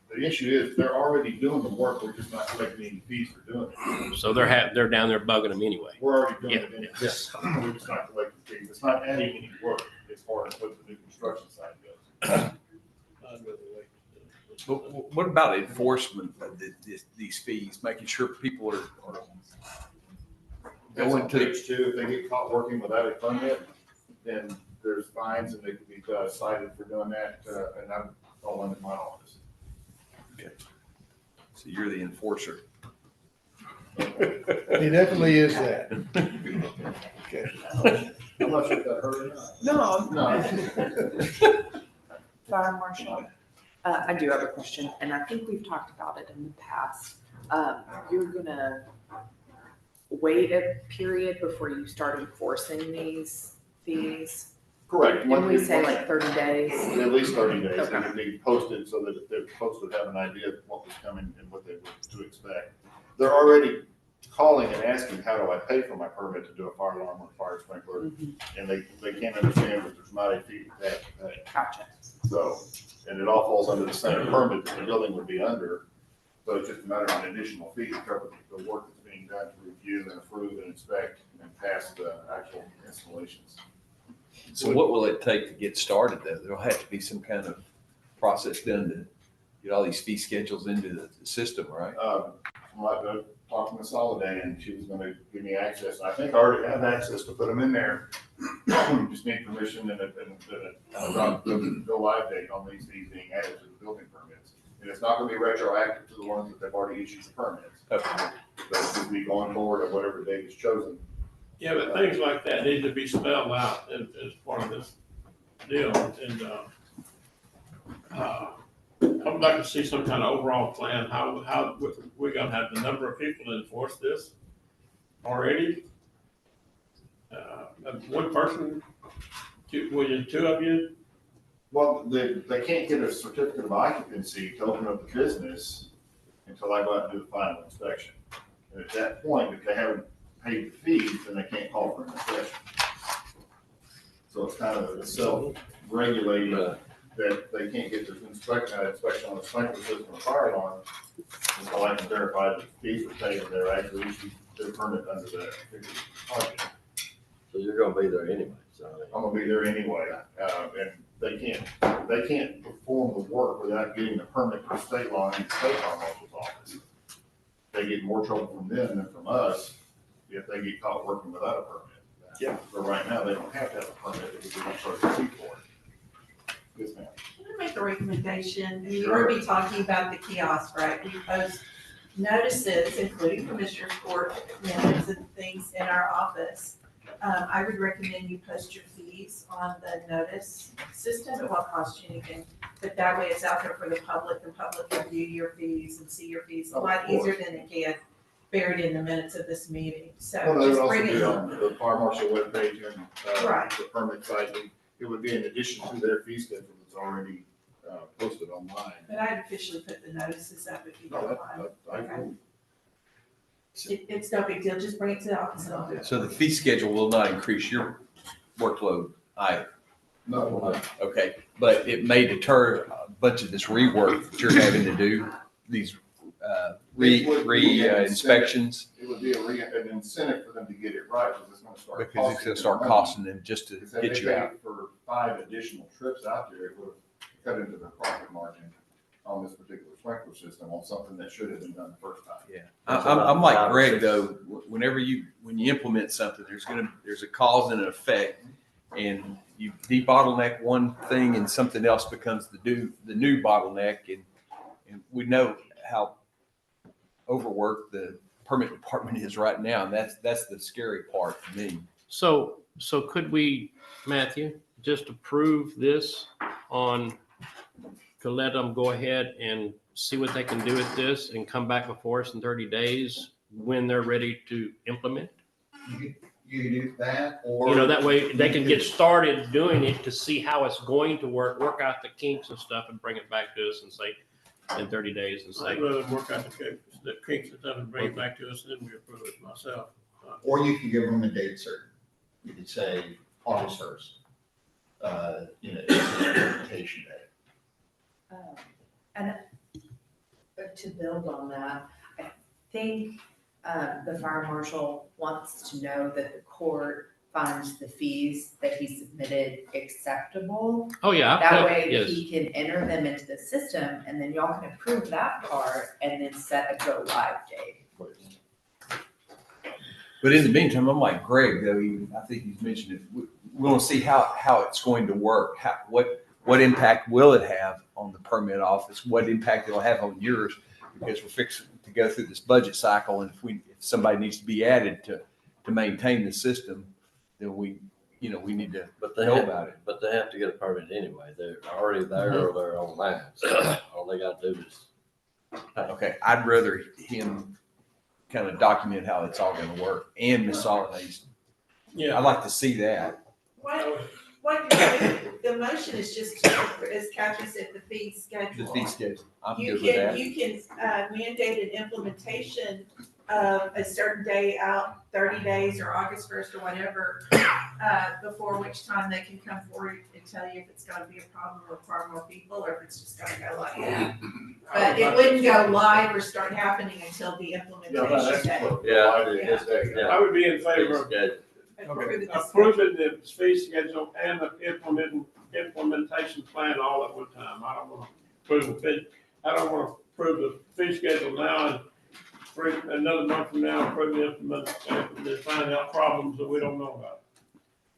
the issue is they're already doing the work, we're just not collecting any fees for doing it. So they're down there bugging them anyway. We're already doing Yeah, it anyway. yes. We're just not collecting fees. It's not adding any work as far as what the new construction side goes. But what about enforcement of these fees, making sure people are That's on going to? page 2. If they get caught working without a permit, then there's fines, and they could be cited for doing that, and I'm all under my office. Okay. So you're the enforcer. He definitely is that. Okay. I'm not sure if that hurt or not. No. Fire Marshal, I do have a question, and I think we've talked about it in the past. You're gonna wait a period before you start enforcing these fees? Correct. When we say like 30 days? At least 30 days. They Okay. would be posted so that the folks would have an idea of what was coming and what they were to expect. They're already calling and asking, how do I pay for my permit to do a fire alarm or fire sprinkler? And they can't understand that there's not a fee to pay. Gotcha. So, and it all falls under the same permit that the building would be under. So it's just a matter of an additional fee to cover the work that's being done to review and approve and inspect and pass the actual installations. So what will it take to get started though? There'll have to be some kind of process done to get all these fee schedules into the system, right? I talked to Ms. Soliday and she was gonna give me access. I think I already have access to put them in there. Just need permission and a go live date on these being added to the building permits. And it's not gonna be retroactive to the ones that they've already issued the permits. Okay. But it's gonna be going forward at whatever date is chosen. Yeah, but things like that need to be spelled out as part of this deal, and, I would like to see some kind of overall plan, how we're gonna have the number of people to enforce this already. One person, two of you? Well, they can't get a certificate of occupancy to open up the business until I go out and do the final inspection. And at that point, if they haven't paid the fees, then they can't call for an inspection. So it's kind of a self-regulating that they can't get the inspection on the sprinkler system or fire alarm until I can verify that the fees are paid and they're actually issued their permit under that project. So you're gonna be there anyway, so. I'm gonna be there anyway, and they can't perform the work without getting the permit from state law and state law marshal's office. They get more trouble from them than from us if they get caught working without a permit. Yeah. But right now, they don't have to have a permit because they don't charge a fee for it. Yes, ma'am. Can I make a recommendation? And you Sure. heard me talking about the kiosk, right? We post notices, including Commissioner's Court minutes and things in our office. I would recommend you post your fees on the notice system. It won't cost you anything. But that way it's out there for the public can view your fees and see your fees a lot easier than it can buried in the minutes of this meeting. So Well, they would just also bring it be on. on the fire marshal webpage and, Right. the permit site. It would be in addition to their fee schedule that's already, posted online. But I'd officially put the notices up if you No, don't that- mind. I agree. It's no big deal. Just bring it to the office and I'll do it. So the fee schedule will not increase your workload either? No. Okay, but it may deter a bunch of this rework that you're having to do, these inspections, It would be an incentive for them to get it right, because it's gonna start. because it's gonna start them costing them just to money. If get they you paid out. for 5 additional trips out there, it would have cut into their profit margin on this particular sprinkler system on something that should have been done the first time. Yeah, I'm like Greg though, when you implement something, there's a cause and an effect. And you debottleneck one thing and something else becomes the new bottleneck, and we know how overworked the permit department is right now, and that's the scary part to me. So could we, Matthew, just approve this to let them go ahead and see what they can do with this and come back before us in 30 days when they're ready to implement? You can do that, or. You know, that way they can get started doing it to see how it's going to work out the kinks and stuff and bring it back to us and say, in 30 days and say. I'd rather work out the kinks and stuff and bring it back to us, and then we approve it myself. Or you can give them a date certain. You could say August 1st, it's an implementation day. And to build on that, I think the fire marshal wants to know that the court finds the fees that he submitted acceptable. Oh, yeah. That way Yes. he can enter them into the system, and then y'all can approve that part and then set a go live date. But in the meantime, I'm like Greg, though, I think he's mentioned it. We want to see how it's going to work. What impact will it have on the permit office? What impact it'll have on yours? because we're fixing to go through this budget cycle, and if somebody needs to be added to maintain the system, then we need to But they know have, about it. but they have to get a permit anyway. They're already there or they're online. So all they gotta do is. Okay, I'd rather him kind of document how it's all gonna work, and Ms. Solidays. Yeah. I'd like to see that. What the motion is just, as Kathy said, the fee The schedule. fee schedule. I'm You good with can, that. you can mandate an implementation of a certain day out, 30 days or August 1st or whatever, before which time they can come forward and tell you if it's gonna be a problem or require more people, or if it's just gonna go like that. But it wouldn't go live or start happening until the implementation day. I would be in favor of Approving the approving the fee schedule and the implementation plan all at one time. I don't want to approve the fee schedule now and for another month from now, approve the find out problems that we don't know about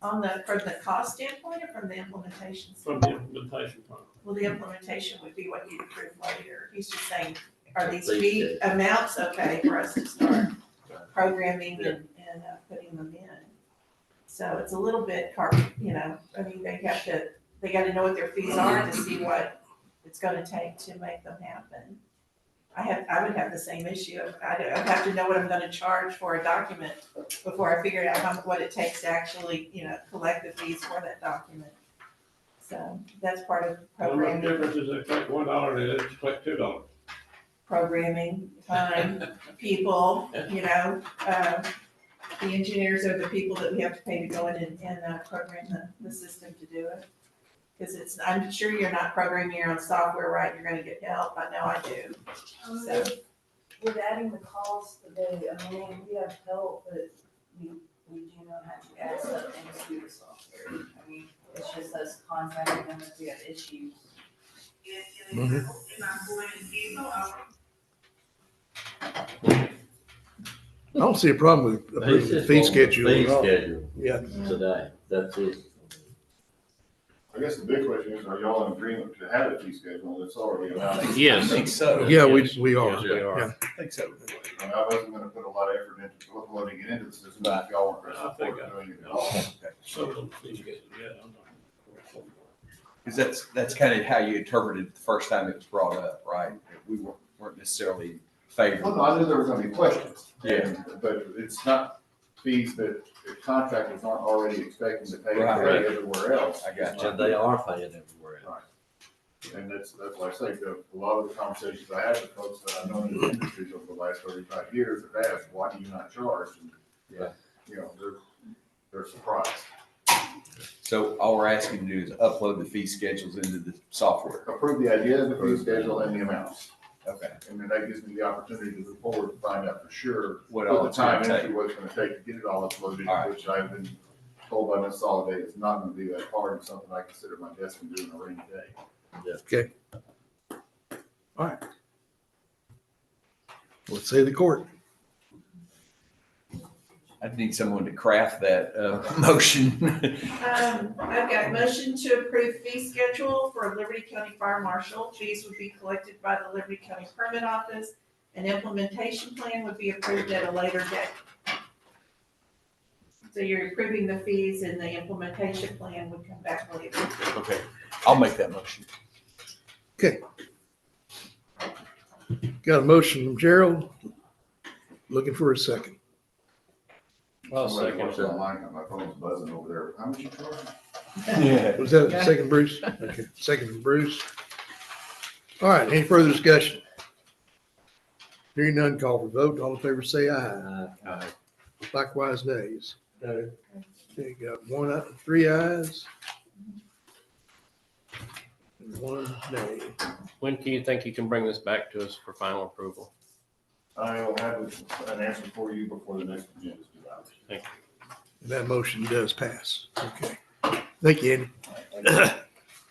From the cost standpoint or from the implementation? from the implementation plan. Well, the implementation would be what you approve later. He's just saying, are these Please fee do. amounts okay for us to start programming and putting them in? So it's a little bit, I mean, they gotta know what their fees are to see what it's gonna take to make them happen. I would have the same issue. I'd have to know what I'm gonna charge for a document before I figure out what it takes to actually, collect the fees for that document. So that's part of How much programming. difference is it collect $1 and it's collect $2? Programming, time, people, the engineers are the people that we have to pay to go in and program the system to do it. Because I'm sure you're not programming your own software, right? You're gonna get help. I know I do. So, With adding the cost, we have help, but we do not have to add stuff into the software. I mean, it's just us contacting them if we have issues. I don't see a problem with approving the fee schedule Fee at all. schedule Yeah. today, that's it. I guess the big question is, are y'all in agreement to have a fee schedule that's already announced? Yes. I think so. Yeah, we are. Yes, we are. Yeah. I think so. And I wasn't gonna put a lot of effort into loading it into the system if y'all weren't gonna I think support doing it at all. Some of them fee schedule, yeah, I'm not. Because that's kind of how you interpreted it the first time it was brought up, right? We weren't necessarily favored. Well, no, I knew there were gonna be questions. Yeah. But it's not fees that the contractors aren't already expecting to pay Right. everywhere else. I got And they are paying everywhere else. And that's why I say that a lot of the conversations I have with folks that I've known in the industry over the last 35 years have asked, why do you not charge? And, they're surprised. So all we're asking to do is upload the fee schedules into the software. Approve the idea of the fee schedule and the amounts. Okay. And then that gives me the opportunity to move forward and find out for sure What what all the it's gonna time take. and what it's gonna take to get it all uploaded, All right. which I've been told by Ms. Soliday is not gonna be that hard and something I consider my desk and do in a rainy day. Okay. All right. Let's say the court. I need someone to craft that motion. I've got a motion to approve fee schedule for Liberty County Fire Marshal. Fees would be collected by the Liberty County Permit Office. An implementation plan would be approved at a later date. So you're approving the fees and the implementation plan would come back later. Okay, I'll make that motion. Okay. Got a motion from Gerald. Looking for a second. I'll Somebody second watch that. that line, my phone's buzzing over there. How much you charge? Yeah. Was that second, Bruce? Okay, second from Bruce. All right, any further discussion? Hearing none, call for vote. All in favor, say aye. Likewise, nays. Okay, got 3 ayes. And 1 nay. When do you think you can bring this back to us for final approval? I'll have an answer for you before the next agenda is due out. Thank you. And that motion does pass. Okay. Thank you, Andy.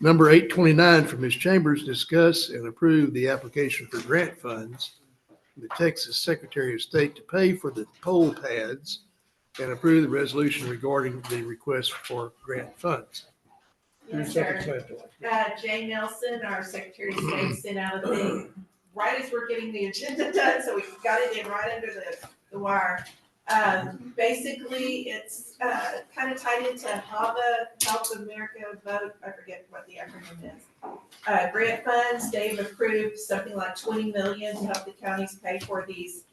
Number 829 from Ms. Chambers, discuss and approve the application for grant funds from the Texas Secretary of State to pay for the pole pads and approve the resolution regarding the request for grant funds. Yes, sir. Jay Nelson, our Secretary of State, sent out a thing right as we're getting the agenda done, so we got it in right under the wire. Basically, it's kind of tied into HAVA, Help America Vote, I forget what the acronym is. Grant funds, they've approved something like 20 million to help the counties pay for these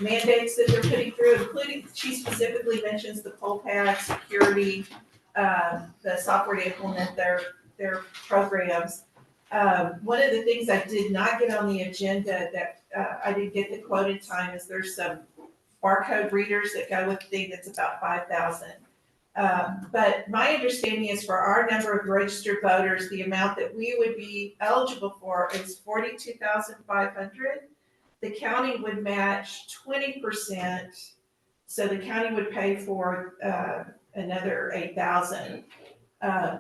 mandates that they're putting through, including, she specifically mentions the poll pad, security, the software to implement their programs. One of the things I did not get on the agenda that I didn't get the quote in time is there's some barcode readers that go with the thing that's about 5,000. But my understanding is for our number of registered voters, the amount that we would be eligible for is 42,500. The county would match 20%, so the county would pay for another 8,000.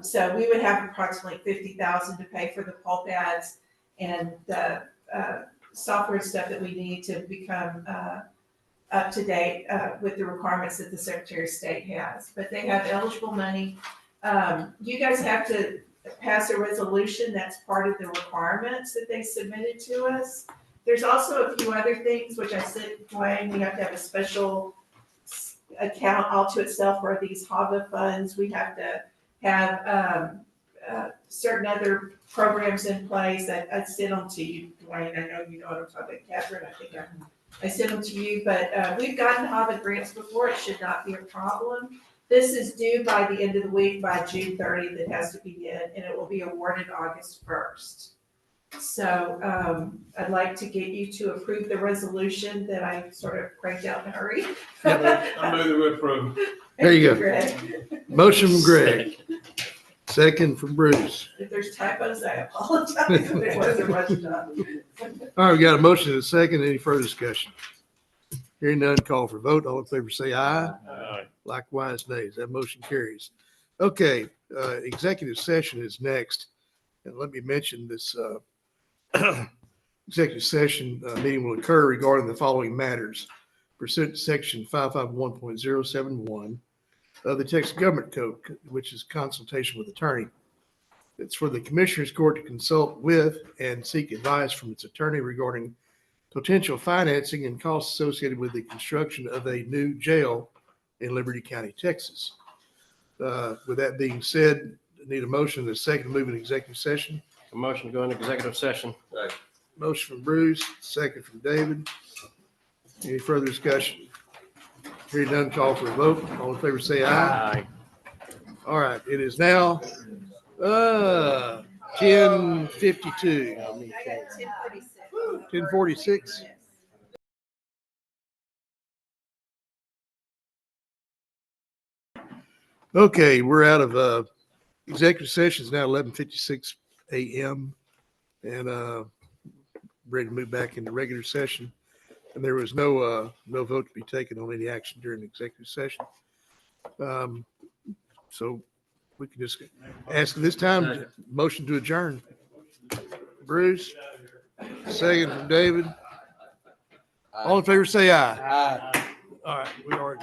So we would have approximately 50,000 to pay for the poll pads and the software and stuff that we need to become up to date with the requirements that the Secretary of State has. But they have eligible money. You guys have to pass a resolution that's part of the requirements that they submitted to us. There's also a few other things, which I said, Dwayne, we have to have a special account all to itself for these HAVA funds. We have to have certain other programs in place. I sent them to you, Dwayne. I know you know what I'm talking about. Catherine, I think I sent them to you, but we've gotten HAVA grants before. It should not be a problem. This is due by the end of the week, by June 30th. It has to be in, and it will be awarded August 1st. So I'd like to get you to approve the resolution that I sort of cranked out in a hurry. I move that we approve. There you go. Greg. Motion from Greg, second from Bruce. If there's typos, I apologize. It wasn't much done. All right, we got a motion and a second. Any further discussion? Hearing none, call for vote. All in favor say aye. Aye. Likewise, nays. That motion carries. Okay, executive session is next. And let me mention this executive session meeting will occur regarding the following matters. Pursuant to section 551.071 of the Texas Government Code, which is consultation with attorney. It's for the Commissioners Court to consult with and seek advice from its attorney regarding potential financing and costs associated with the construction of a new jail in Liberty County, Texas. With that being said, I need a motion and a second to move in executive session. A motion to go into executive session. Motion from Bruce, second from David. Any further discussion? Hearing none, call for a vote. All in favor say aye. Aye. All right, it is now 10:52. I got 10:46. 10:46. Okay, we're out of executive session. It's now 11:56 a.m. and ready to move back into regular session. And there was no vote to be taken on any action during the executive session. So we can just ask this time, motion to adjourn. Bruce, second from David. All in favor say aye. Aye. All right, we are.